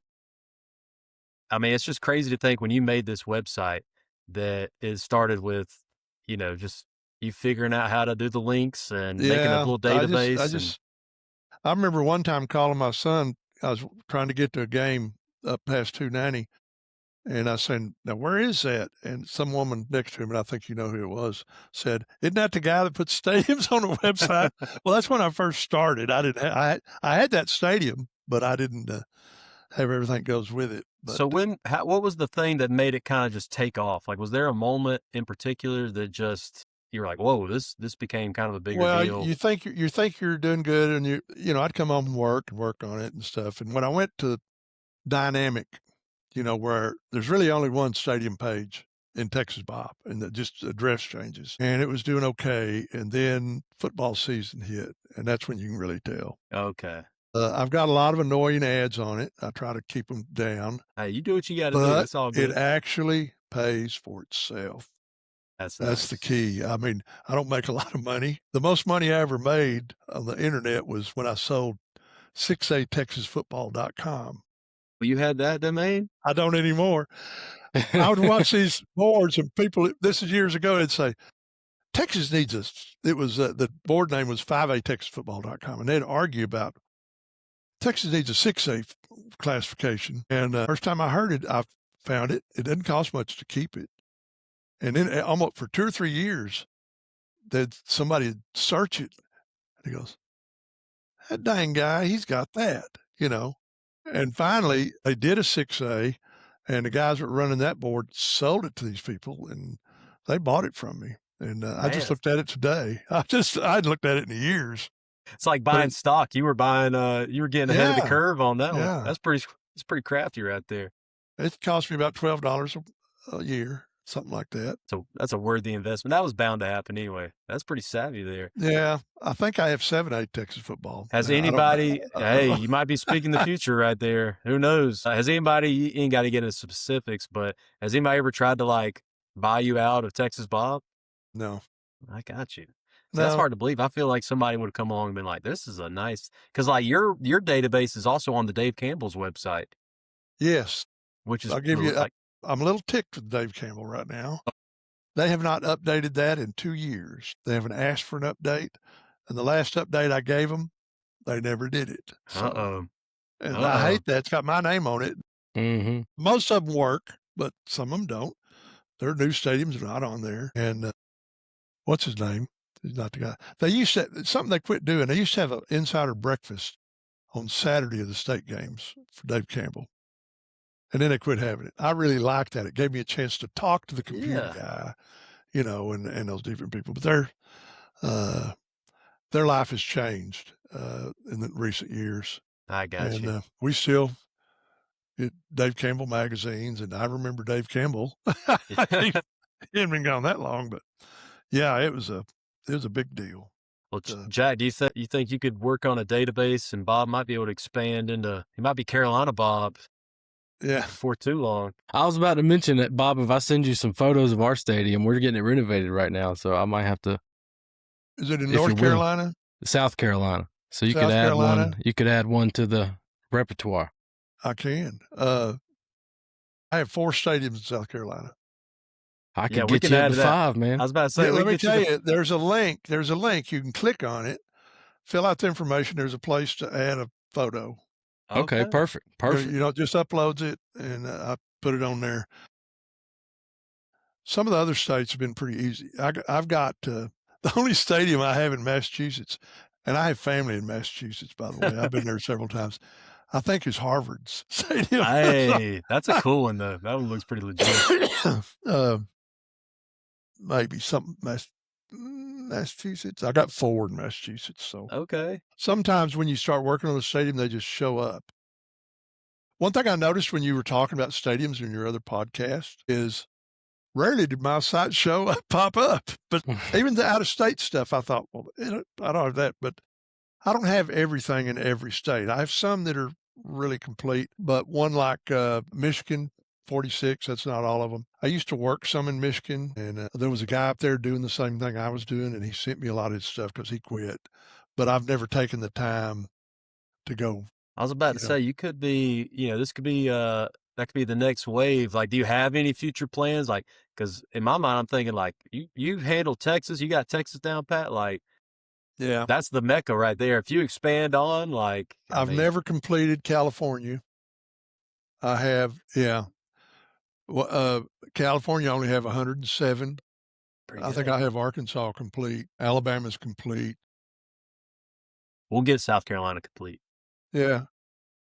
I mean, it's just crazy to think when you made this website that it started with, just you figuring out how to do the links and making a Yeah, little I database. remember one time calling my son. I was trying to get to a game up past 290, and I said, "Now where is that?" And some woman next to him, and I think you know who it was, said, "Isn't that the guy that puts stadiums on the website?" Well, that's when I first started. I didn't. I had that stadium, but I didn't have everything goes with it. But So what was the thing that made it kind of just take off? Like, was there a moment in particular that just you were like, "Whoa, this became kind of a bigger well, deal"? you think you're doing good, and I'd come home from work and work on it and stuff. And when I went to Dynamic, where there's really only one stadium page in Texas Bob, and that just address changes, and it was doing okay. And then football season hit, and that's when you can really tell. Okay. I've got a lot of annoying ads on it. I try to keep them down, Hey, you do what you got to do. but That's all good. it actually pays for itself. That's That's the nice. key. I mean, I don't make a lot of money. The most money I ever made on the internet was when I sold 6atexasfootball.com. Well, you had that domain? I don't anymore. I would watch these boards, and people, this is years ago, they'd say, Texas needs us. It was, the board name was 5atexasfootball.com, and they'd argue about Texas needs a 6A classification. And first time I heard it, I found it. It didn't cost much to keep it. And then almost for 2 or 3 years, that somebody would search it, and he goes, that dang guy, he's got that, And finally, they did a 6A, and the guys that were running that board sold it to these people, and they bought it from me. And I just Man. looked at it today. I hadn't looked at it in years. It's like buying stock. You were buying, you were getting ahead of the Yeah, curve on that yeah. one. That's pretty crafty right there. It cost me about $12 a year, something like that. So that's a worthy investment. That was bound to happen anyway. That's pretty savvy there. Yeah, I think I have 7A Texas football. Has Now, I don't- anybody, I don't hey, know. you might be speaking the future right there. Who knows? Has anybody, you ain't got to get into specifics, but has anybody ever tried to like buy you out of Texas Bob? No. I got you. So that's No. hard to believe. I feel like somebody would have come along and been like, this is a nice, because like your database is also on the Dave Campbell's website, Yes. which is I'll give you, like, I'm a little ticked with Dave Campbell right now. They have not updated that in 2 years. They haven't asked for an update. And the last update I gave them, they never did it. So, uh-oh. and I hate that. It's got my name on it. Mm-hmm. Most of them work, but some of them don't. Their new stadiums are not on there. And what's his name? He's not the guy. They used to, something they quit doing. They used to have an insider breakfast on Saturday of the state games for Dave Campbell. And then they quit having it. I really liked that. It gave me a chance to talk to the computer guy, and those different people. But their life has changed in the recent years. I got you. And we still get Dave Campbell magazines, and I remember Dave Campbell. He hadn't been gone that long, but yeah, it was a big deal. Well, Jack, do you think you could work on a database and Bob might be able to expand into, he might be Carolina Bob Yeah. before too long? I was about to mention that, Bob, if I send you some photos of our stadium, we're getting it renovated right now, so I might have to. Is it in If you're North willing. Carolina? South Carolina. So you South could add Carolina? one. You could add one to the repertoire. I can. I have 4 stadiums in South Carolina. I Yeah, could we get can you add up to to that. 5, man. I was about to say, Yeah, we let me get tell you you, there's a link. There's a link. You can click on it, fill out the information. There's a place to add a photo. Okay, perfect. Perfect. It just uploads it, and I put it on there. Some of the other states have been pretty easy. I've got the only stadium I have in Massachusetts, and I have family in Massachusetts, by the way. I've been there several times. I think is Harvard's stadium. Hey, that's a cool one though. That one looks pretty legit. Maybe something Massachusetts. I got 4 in Massachusetts. So Okay. sometimes when you start working on the stadium, they just show up. One thing I noticed when you were talking about stadiums in your other podcast is rarely did my site pop up. But even the out-of-state stuff, I thought, well, I don't have that. But I don't have everything in every state. I have some that are really complete, but one like Michigan, 46, that's not all of them. I used to work some in Michigan, and there was a guy up there doing the same thing I was doing, and he sent me a lot of his stuff because he quit. But I've never taken the time to go. I was about to say, you could be, this could be, that could be the next wave. Like, do you have any future plans? Like, Because in my mind, I'm thinking like you handle Texas, you got Texas down pat. Like Yeah. that's the mecca right there. If you expand on, like, I've never completed California. I have, yeah. Well, California only have 107. I think I have Arkansas complete. Alabama's complete. We'll get South Carolina complete. Yeah.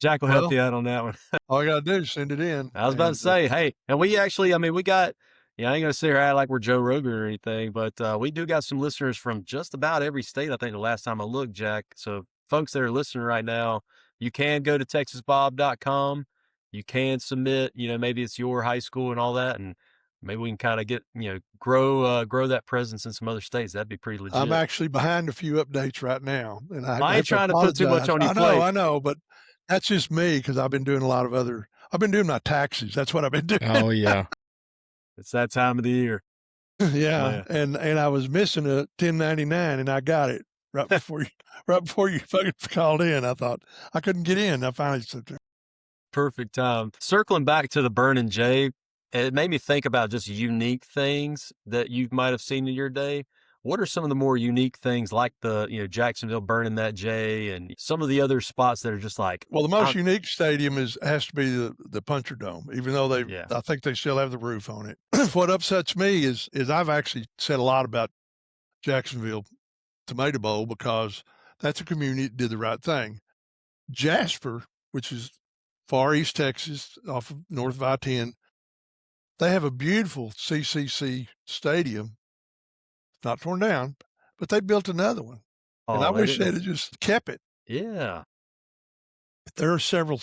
Jack will help you out on that one. All you got to do is send it in. I was about to say, hey, and we actually, I mean, we got, I ain't going to sit here and act like we're Joe Rogan or anything, but we do got some listeners from just about every state, I think, the last time I looked, Jack. So folks that are listening right now, you can go to texasbob.com. You can submit, maybe it's your high school and all that, and maybe we can kind of get, grow that presence in some other states. That'd be pretty legit. I'm actually behind a few updates right now. And I ain't trying to put too much on your plate. I know, but that's just me because I've been doing I've been doing my taxes. That's what I've been doing. Oh, yeah. It's that time of the year. Yeah. And I was missing a 1099 and I got it right before you fucking called in. I thought I couldn't get in. I finally said, perfect time. Circling back to the Burning J, it made me think about just unique things that you might have seen in your day. What are some of the more unique things like the, Jacksonville burning that J and some of the other spots that are just like? Well, the most unique stadium has to be the Puncher Dome, even though I think they still have the roof on it. What upsets me is I've actually said a lot about Jacksonville Tomato Bowl because that's a community that did the right thing. Jasper, which is far east Texas off of north of I-10, they have a beautiful CCC stadium. Not torn down, but they built another one. And I wish they'd have just kept it. Yeah. There are several.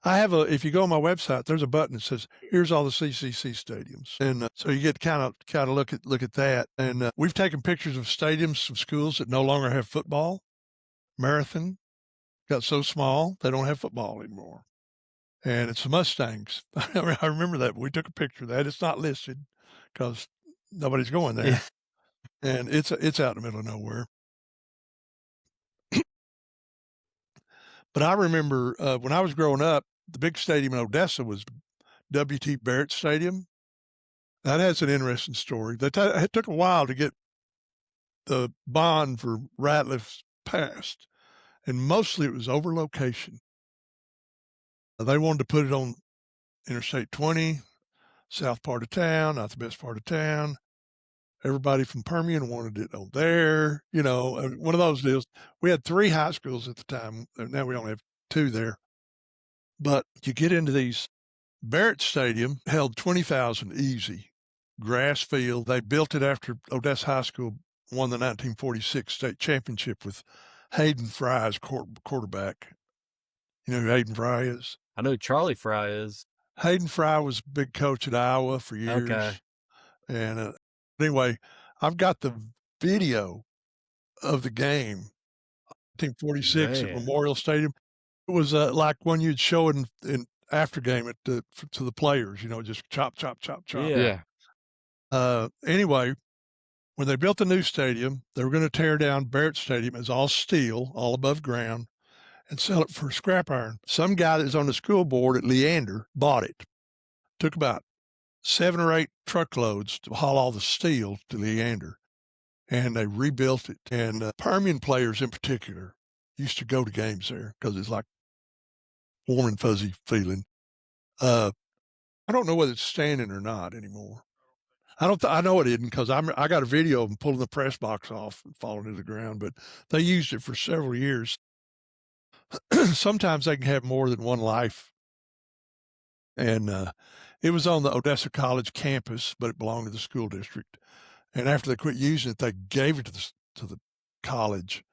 If you go on my website, there's a button that says, here's all the CCC stadiums. And so you get kind of look at that. And we've taken pictures of stadiums of schools that no longer have football. Marathon got so small, they don't have football anymore. And it's the Mustangs. I remember that. We took a picture of that. It's not listed because nobody's going there. Yeah. And it's out in the middle of nowhere. But I remember when I was growing up, the big stadium in Odessa was W.T. Barrett Stadium. That has an interesting story. It took a while to get the bond for Ratliff passed, and mostly it was over location. They wanted to put it on Interstate 20, south part of town, not the best part of town. Everybody from Permian wanted it on there, one of those deals. We had 3 high schools at the time. Now we only have 2 there. But you get into these, Barrett Stadium held 20,000 easy, grass field. They built it after Odessa High School won the 1946 state championship with Hayden Fry as quarterback. You know who Hayden Fry is? I know Charlie Fry is. Hayden Fry was a big coach at Iowa for years. Okay. And anyway, I've got the video of the game, 1946 at Memorial Stadium. It was like one you'd show in after game to the players, just chop, chop, chop, chop. Yeah. Anyway, when they built the new stadium, they were going to tear down Barrett Stadium as all steel, all above ground, and sell it for scrap iron. Some guy that's on the school board at Leander bought it. Took about 7 or 8 truckloads to haul all the steel to Leander, and they rebuilt it. And Permian players in particular used to go to games there because it's like warm and fuzzy feeling. I don't know whether it's standing or not anymore. I know it isn't because I got a video of them pulling the press box off and falling to the ground, but they used it for several years. Sometimes they can have more than one life. And it was on the Odessa College campus, but it belonged to the school district. And after they quit using it, they gave it to the college,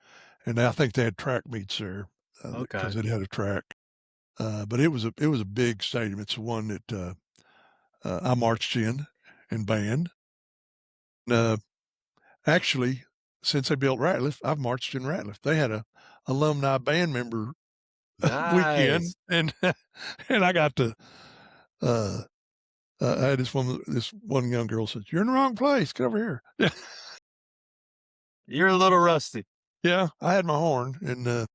and I think they had track meets there because it had a track. But it was a big stadium. It's the one that I marched in and band. Actually, since they built Ratliff, I've marched in Ratliff. They had a alumni band member weekend, and I got to. I had this one young girl said, "You're in the wrong place. Get over here." You're a little rusty. Yeah, I had my horn, and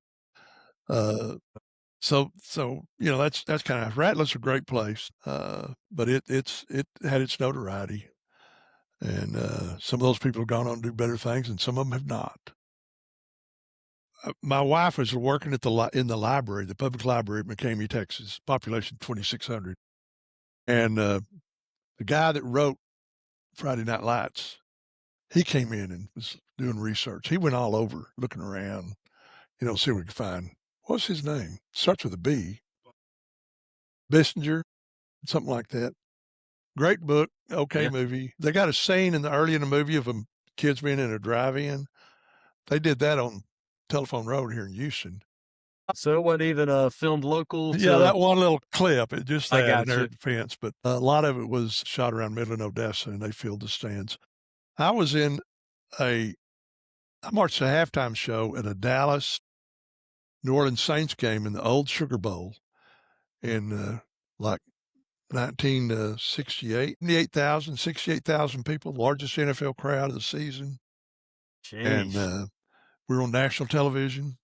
so that's kind of Ratliff's a great place, but it had its notoriety. And some of those people have gone on to do better things, and some of them have not. My wife was working at in the library, the public library at McCamey, Texas, population 2,600. And the guy that wrote Friday Night Lights, he came in and was doing research. He went all over looking around, see what he could find. What's his name? Starts with a B. Bissinger, something like that. Great book, okay movie. They got a scene early in the movie of kids being in a drive-in. They did that on Telephone Road here in Houston. So it wasn't even filmed local? Yeah, that one little clip, it just I that got in their you. defense. But a lot of it was shot around Midland, Odessa, and they filled the stands. I was I marched a halftime show at a Dallas New Orleans Saints game in the old Sugar Bowl in like 1968, 68,000 people, largest NFL crowd of the season. Jeez. And we were on national television.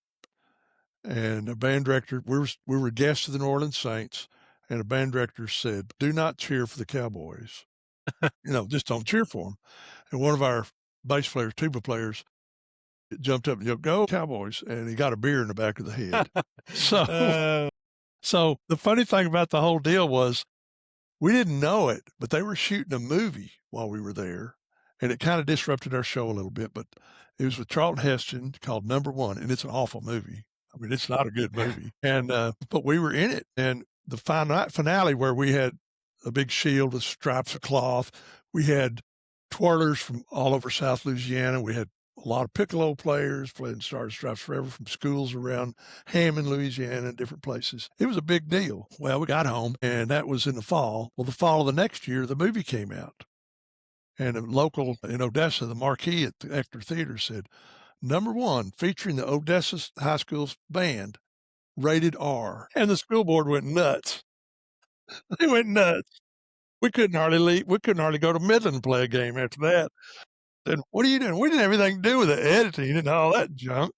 And a band director, we were guests of the New Orleans Saints, and a band director said, "Do not cheer for the Cowboys. Just don't cheer for them." And one of our bass players, tuba players, jumped up and yelled, "Go Cowboys!" And he got a beer in the back of the head. So the funny thing about the whole deal was we didn't know it, but they were shooting a movie while we were there, and it kind of disrupted our show a little bit. But it was with Charlton Heston called Number One, and it's an awful movie. I mean, it's not a good movie. And but we were in it, and the finale where we had a big shield with stripes of cloth, we had twirlers from all over South Louisiana. We had a lot of piccolo players playing Stars Stripes Forever from schools around Hammond, Louisiana, and different places. It was a big deal. Well, we got home, and that was in the fall. Well, the fall of the next year, the movie came out. And a local in Odessa, the marquee at the Ector Theater said, Number One, featuring the Odessa High School's band, rated R. And the school board went nuts. They went nuts. We couldn't hardly leave. We couldn't hardly go to Midland and play a game after that. And what are you doing? We didn't have anything to do with the editing and all that junk.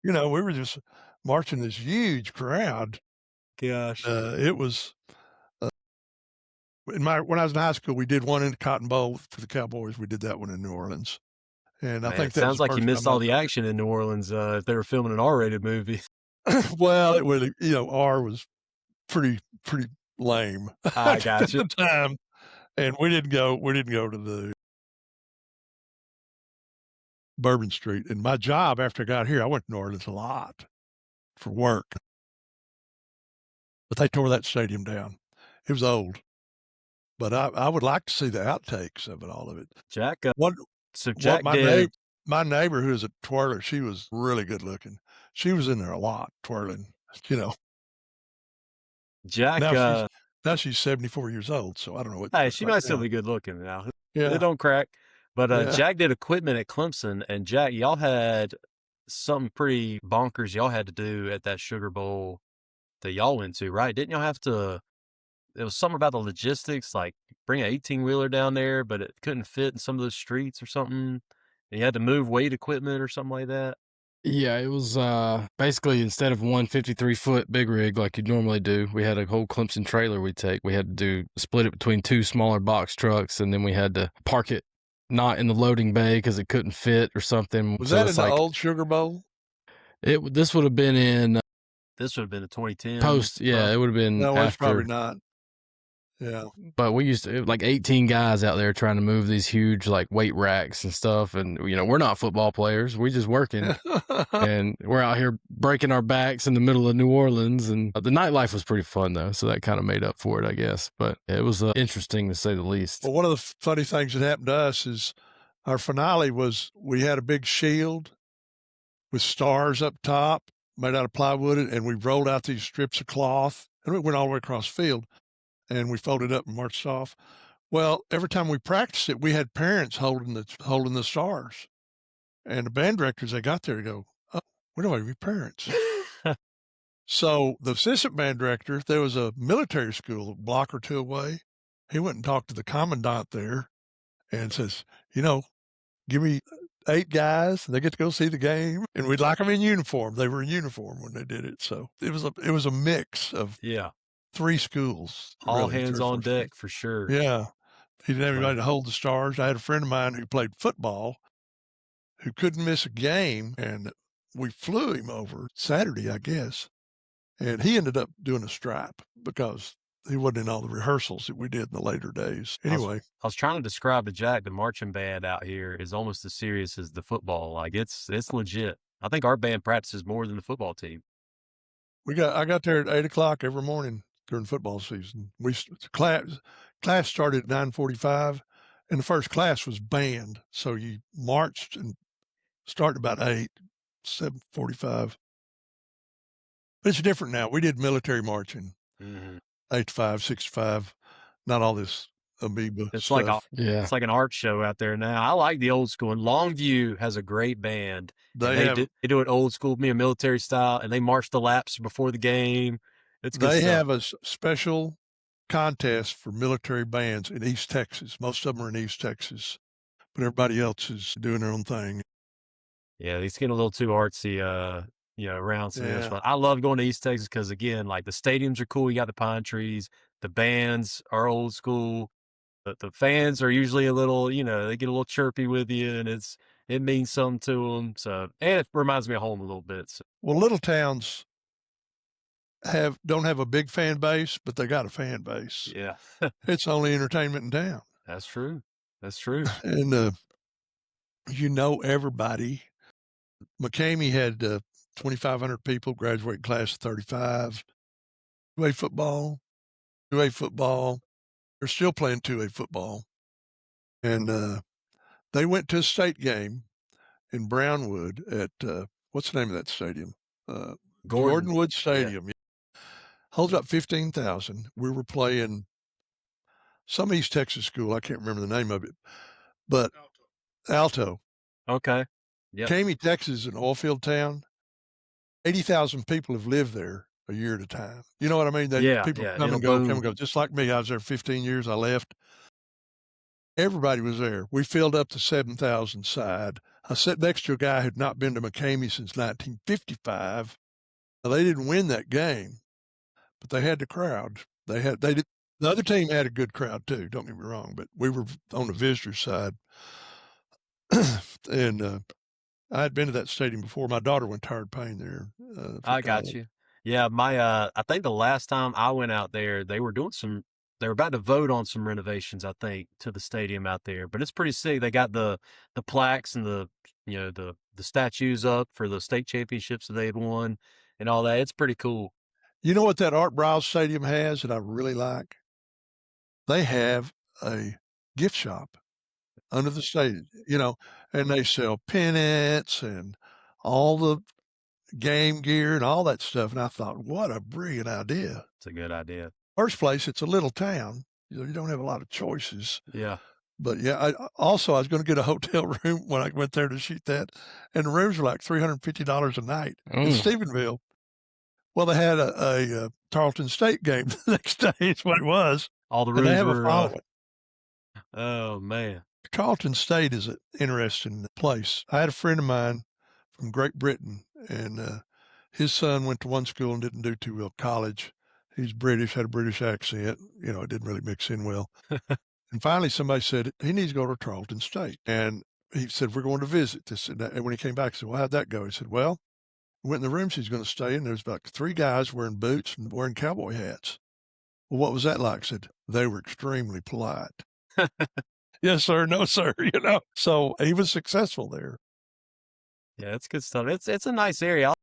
We were just marching this huge crowd. Gosh. It was when I was in high school, we did one in the Cotton Bowl for the Cowboys. We did that one in New Orleans. And I think that sounds like you missed all the action in New Orleans if they were filming an R-rated movie. Well, it would, R was pretty lame. I got you. At the time, and we didn't go to the Bourbon Street. And my job after I got here, I went to New Orleans a lot for work. But they tore that stadium down. It was old. But I would like to see the outtakes of it, all of it. Jack. My neighbor, who was a twirler, she was really good looking. She was in there a lot twirling, Jack. Now she's 74 years old, so I don't know what. Hey, she might still be good looking now. Yeah. It don't crack. But Jack did equipment at Clemson, and Jack, y'all had something pretty bonkers y'all had to do at that Sugar Bowl that y'all went to, right? Didn't y'all have to? It was something about the logistics, like bring an 18-wheeler down there, but it couldn't fit in some of those streets or something. And you had to move weight equipment or something like that. Yeah, it was basically instead of one 53-foot big rig like you normally do, we had a whole Clemson trailer we'd take. We had to split it between two smaller box trucks, and then we had to park it not in the loading bay because it couldn't fit or something. Was that in the old Sugar Bowl? This would have been in. This would have been a 2010. Post, yeah, it would have been No, after. it's probably not. Yeah. But we used to, like 18 guys out there trying to move these huge like weight racks and stuff. And, we're not football players. We're just working and we're out here breaking our backs in the middle of New Orleans. And the nightlife was pretty fun though. So that kind of made up for it, I guess. But it was interesting to say the least. Well, one of the funny things that happened to us is our finale was we had a big shield with stars up top made out of plywood, and we rolled out these strips of cloth and we went all the way across the field. And we folded up and marched off. Well, every time we practiced it, we had parents holding the stars. And the band directors, they got there to go, "Oh, we don't have any parents." So the assistant band director, there was a military school a block or two away. He went and talked to the commandant there and says, give me 8 guys, and they get to go see the game, and we'd like them in uniform. They were in uniform when they did it. So it was a mix of 3 schools. All really, hands on deck for sure. Yeah. He didn't have anybody to hold the stars. I had a friend of mine who played football who couldn't miss a game, and we flew him over Saturday, I guess. And he ended up doing a stripe because he wasn't in all the rehearsals that we did in the later days. Anyway. I was trying to describe to Jack the marching band out here is almost as serious as the football. Like it's legit. I think our band practices more than the football team. I got there at 8:00 every morning during football season. Class started at 9:45, and the first class was band. So you marched and started about 7:45. But it's different now. We did military marching, 8 to 5, 6 to 5, not all this amoeba It's stuff. it's like an art show out there now. I like the old school. And Longview has a great band. They do it old school, military style, and they march the laps before the game. It's good They stuff. have a special contest for military bands in East Texas. Most of them are in East Texas, but everybody else is doing their own thing. Yeah, these getting a little too artsy, around some of this. But I love going to East Texas because, again, like the stadiums are cool. You got the pine trees. The bands are old school. The fans are usually a little, they get a little chirpy with you, and it means something to them. So, and it reminds me of home a little bit. So. Well, little towns don't have a big fan base, but they got a fan base. Yeah. It's the only entertainment in town. That's true. That's true. And everybody. McCamey had 2,500 people, graduating class of 35. 2A football. They're still playing 2A football. And they went to a state game in Brownwood at, what's the name of that stadium? Gordonwood Stadium. Yeah. Holds about 15,000. We were playing some East Texas school. I can't remember the name of it, but Alto. Okay. Yeah. McCamey, Texas is an oil field town. 80,000 people have lived there a year at a time. You know what I mean? People come and go. Just like me, I was there 15 years. I left. Everybody was there. We filled up the 7,000 side. I sat next to a guy who'd not been to McCamey since 1955. Now, they didn't win that game, but they had the crowd. The other team had a good crowd too. Don't get me wrong, but we were on the visitor side. And I had been to that stadium before. My daughter went tired pain there. I got you. Yeah, I think the last time I went out there, they were about to vote on some renovations, I think, to the stadium out there. But it's pretty sick. They got the plaques and the statues up for the state championships that they had won and all that. It's pretty cool. You know what that Art Briles Stadium has that I really like? They have a gift shop under the stadium, and they sell pennants and all the game gear and all that stuff. And I thought, what a brilliant idea. It's a good idea. First place, it's a little town. You don't have a lot of choices. Yeah. But yeah, I was going to get a hotel room when I went there to shoot that. And the rooms were like $350 a night in Stephenville. Well, they had a Tarleton State game the next day. Is what it was. All the rooms they have were a following. Oh man. Tarleton State is an interesting place. I had a friend of mine from Great Britain, and his son went to one school and didn't do too well. College. He's British, had a British accent. It didn't really mix in well. And finally, somebody said he needs to go to Tarleton State. And he said, we're going to visit this. And when he came back, I said, well, how'd that go? He said, well, we went in the room she's going to stay in. There's about 3 guys wearing boots and wearing cowboy hats. Well, what was that like? I said, they were extremely polite. Yes, sir. No, sir. So he was successful there. Yeah, it's good stuff. It's a nice area.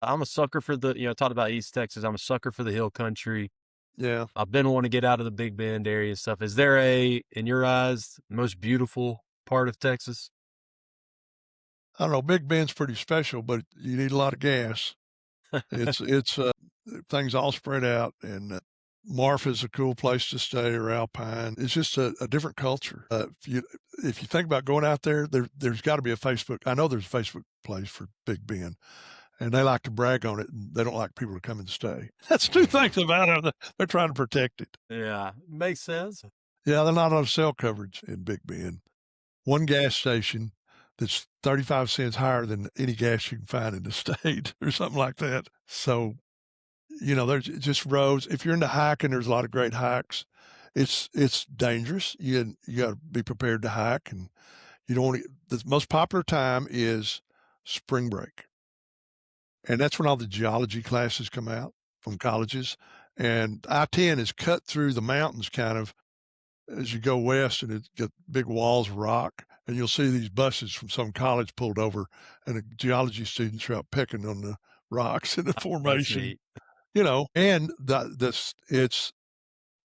I'm a sucker for talk about East Texas. I'm a sucker for the hill country. Yeah. I've been wanting to get out of the Big Bend area and stuff. Is there in your eyes, the most beautiful part of Texas? I don't know. Big Bend's pretty special, but you need a lot of gas. It's things all spread out, and Marfa's a cool place to stay, or Alpine. It's just a different culture. If you think about going out there's got to be a Facebook. I know there's a Facebook place for Big Bend. And they like to brag on it, and they don't like people to come and stay. That's 2 things about it. They're trying to protect it. Yeah, makes sense. Yeah, they're not on cell coverage in Big Bend. One gas station that's 35 cents higher than any gas you can find in the state or something like that. So, there's just roads. If you're into hiking, there's a lot of great hikes. It's dangerous. You got to be prepared to hike, and you don't want to. The most popular time is spring break, and that's when all the geology classes come out from colleges. And I-10 is cut through the mountains, kind of as you go west, and it's got big walls of rock, and you'll see these buses from some college pulled over, and the geology students are out pecking on the rocks in the That's formation. neat. And it's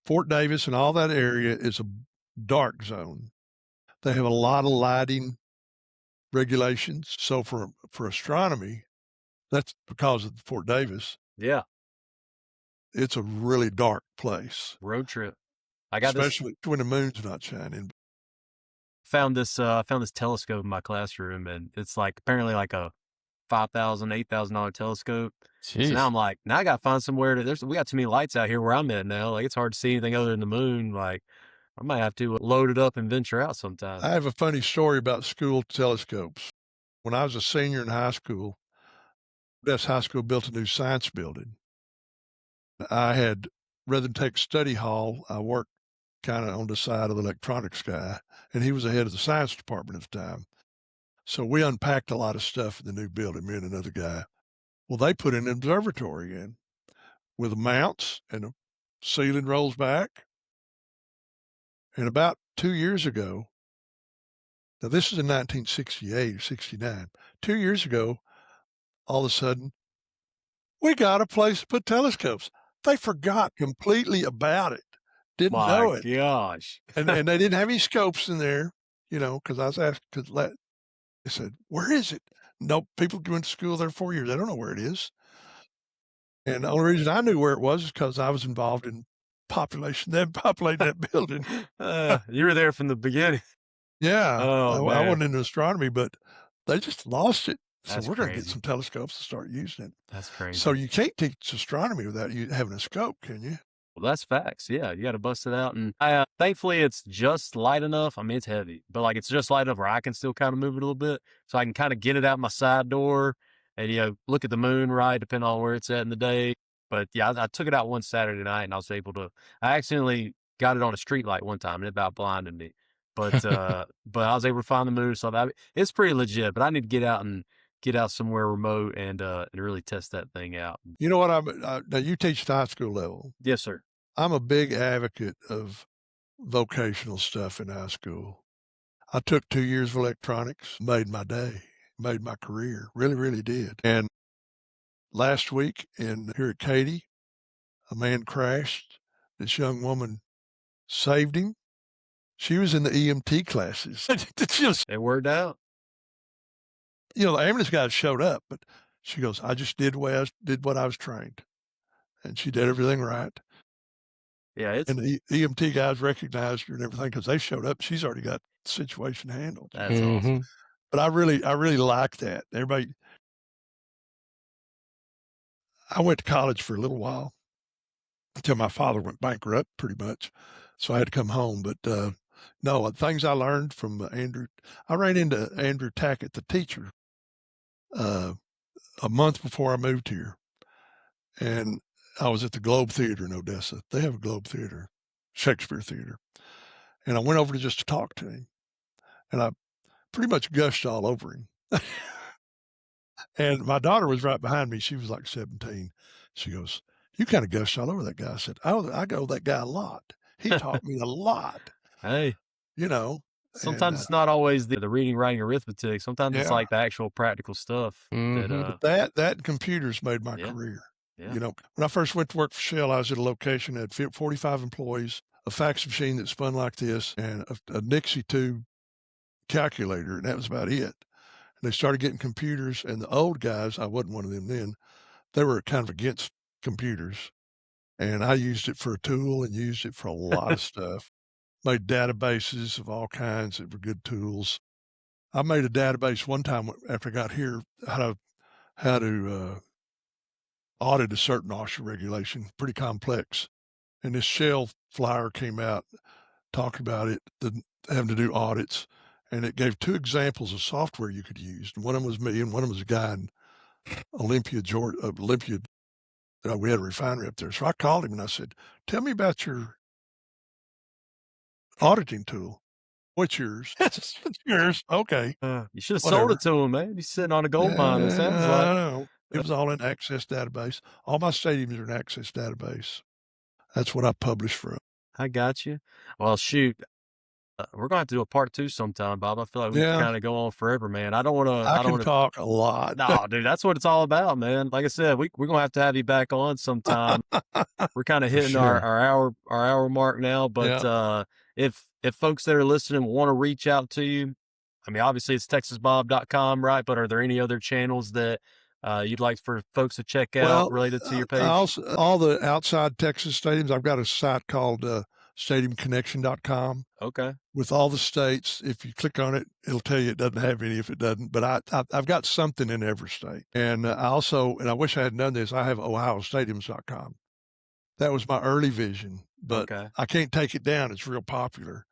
Fort Davis and all that area is a dark zone. They have a lot of lighting regulations. So for astronomy, that's because of Fort Davis. Yeah. It's a really dark place, Road trip. I got especially when the moon's not shining. found this telescope in my classroom, and it's like apparently like a $5,000, $8,000 telescope. Jeez. So now I'm like, now I got to find somewhere we got too many lights out here where I'm at now. Like, it's hard to see anything other than the moon. Like, I might have to load it up and venture out sometime. I have a funny story about school telescopes. When I was a senior in high school, Odessa High School built a new science building. I had, rather than take study hall, I worked kind of on the side of the electronics guy, and he was the head of the science department at the time. So we unpacked a lot of stuff in the new building, me and another guy. Well, they put an observatory in with mounts, and the ceiling rolls back. And about 2 years ago, now this is in 1968 or 69, 2 years ago, all of a sudden, we got a place to put telescopes. They forgot completely about it. Didn't know My it. gosh. And they didn't have any scopes in there, because I was asked to let. They said, "Where is it?" No, people went to school there 4 years. They don't know where it is. And the only reason I knew where it was is because I was involved in populating that building. You were there from the beginning. Yeah, Oh, I man. wasn't into astronomy, but they just lost it. So That's we're going to get crazy. some telescopes to start using it. That's crazy. So you can't teach astronomy without you having a scope, can you? Well, that's facts. Yeah, you got to bust it out. And thankfully, it's just light enough. I mean, it's heavy, but like it's just light enough where I can still kind of move it a little bit, so I can kind of get it out my side door and look at the moon, right, depending on where it's at in the day. But yeah, I took it out one Saturday night, and I was able to. I accidentally got it on a street light one time, and it about blinded me. But but I was able to find the moon, so it's pretty legit. But I need to get out somewhere remote and really test that thing out. You know what? Now you teach at the high school level. Yes, sir. I'm a big advocate of vocational stuff in high school. I took 2 years of electronics, made my day, made my career, really, really did. And last week here at Katy, a man crashed. This young woman saved him. She was in the EMT classes. It worked out. The ambulance guys showed up, but she goes, I just did what I was trained. And she did everything right. Yeah, it's And the EMT guys recognized her and everything because they showed up. She's already got the situation handled. that's Mhm. awesome. But I really like that. I went to college for a little while until my father went bankrupt pretty much. So I had to come home. But no, things I learned from Andrew. I ran into Andrew Tackett, the teacher, a month before I moved here. And I was at the Globe Theater in Odessa. They have a Globe Theater, Shakespeare Theater. And I went over just to talk to him. And I pretty much gushed all over him. And my daughter was right behind me. She was like 17. She goes, "You kind of gushed all over that guy." I said, I go that guy a lot. He taught me a lot, Hey, you know. sometimes And, it's not always the reading, writing, arithmetic. Sometimes it's Yeah. like the actual practical stuff Mhm. that that and computers made my Yeah. career. Yeah. When I first went to work for Shell, I was at a location that had 45 employees, a fax machine that spun like this, and a Nixie tube calculator, and that was about it. And they started getting computers, and the old guys, I wasn't one of them then, they were kind of against computers. And I used it for a tool and used it for a lot of stuff. Made databases of all kinds that were good tools. I made a database one time after I got here, how to audit a certain OSHA regulation, pretty complex. And this Shell flyer came out talking about it, having to do audits. And it gave 2 examples of software you could use. And one of them was me, and one of them was a guy in Olympia, Georgia. We had a refinery up there. So I called him and I said, "Tell me about your auditing tool. What's yours? It's yours. Okay. You should have sold Whatever. it to him, man. He's sitting on a gold mine, it sounds I like. don't know. It was all in Access database. All my stadiums are in Access database. That's what I publish from. I got you. Well, shoot. We're going to have to do a part 2 sometime, Bob. I feel like we can Yeah. kind of go on forever, man. I don't want to. I don't can want to talk a lot. No, dude, that's what it's all about, man. Like I said, we're going to have you back on sometime. We're kind of hitting sure. our hour mark now, but if folks that are listening want to reach out to you, I mean, obviously it's texasbob.com, right? But are there any other channels that you'd like for folks to check out related to your page? Also, all the outside Texas stadiums, I've got a site called stadiumconnection.com. Okay. With all the states. If you click on it, it'll tell you it doesn't have any if it doesn't. But I've got something in every state. And I also, and I wish I had done this, I have ohiostadiums.com. That was my early vision, but I can't take it down. It's real popular.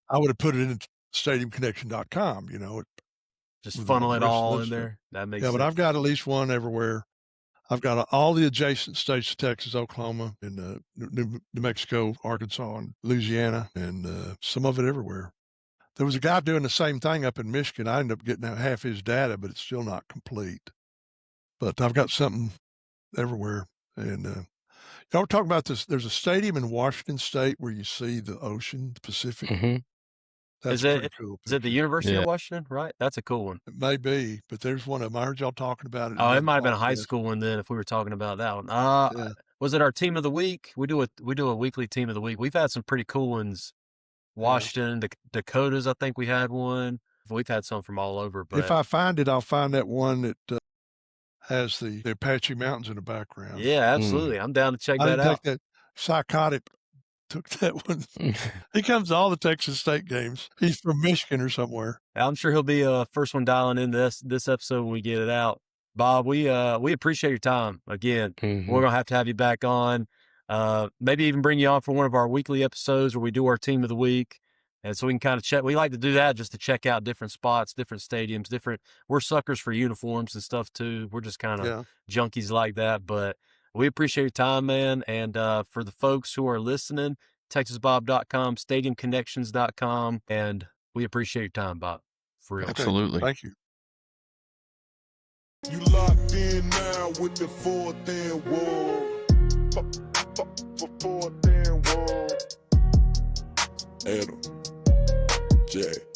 I would have put it in stadiumconnection.com, you know. Just funnel it all in there. That makes sense. Yeah, but I've got at least one everywhere. I've got all the adjacent states to Texas, Oklahoma, and New Mexico, Arkansas, and Louisiana, and some of it everywhere. There was a guy doing the same thing up in Michigan. I ended up getting half his data, but it's still not complete. But I've got something everywhere. And y'all talk about this. There's a stadium in Washington State where you see the ocean, the Pacific. Mm-hmm. That's pretty cool. Is it the University of Washington, right? That's a cool one. It may be, but there's one of them. I heard y'all talking about it. Oh, it might have been a high school one then if we were talking about that one. Was it our team of the week? We do a weekly team of the week. We've had some pretty cool ones. Washington, the Dakotas, I think we had one. We've had some from all over. But if I find it, I'll find that one that has the Apache Mountains in the background. Yeah, absolutely. I'm down to check that out. That Psychotic took that one. He comes to all the Texas State games. He's from Michigan or somewhere. I'm sure he'll be first one dialing in this episode when we get it out. Bob, we appreciate your time again. Mm-hmm. We're gonna have you back on. Maybe even bring you on for one of our weekly episodes where we do our team of the week, and so we can kind of check. We like to do that just to check out different spots, different stadiums, We're suckers for uniforms and stuff too. We're just kind of junkies like that, but. We appreciate your time, man. And for the folks who are listening, TexasBob.com, StadiumConnections.com, and we appreciate your time, Bob. For real. Absolutely. Thank you. You locked in now with the fourth and wall. Fourth and wall. Adam. Jay.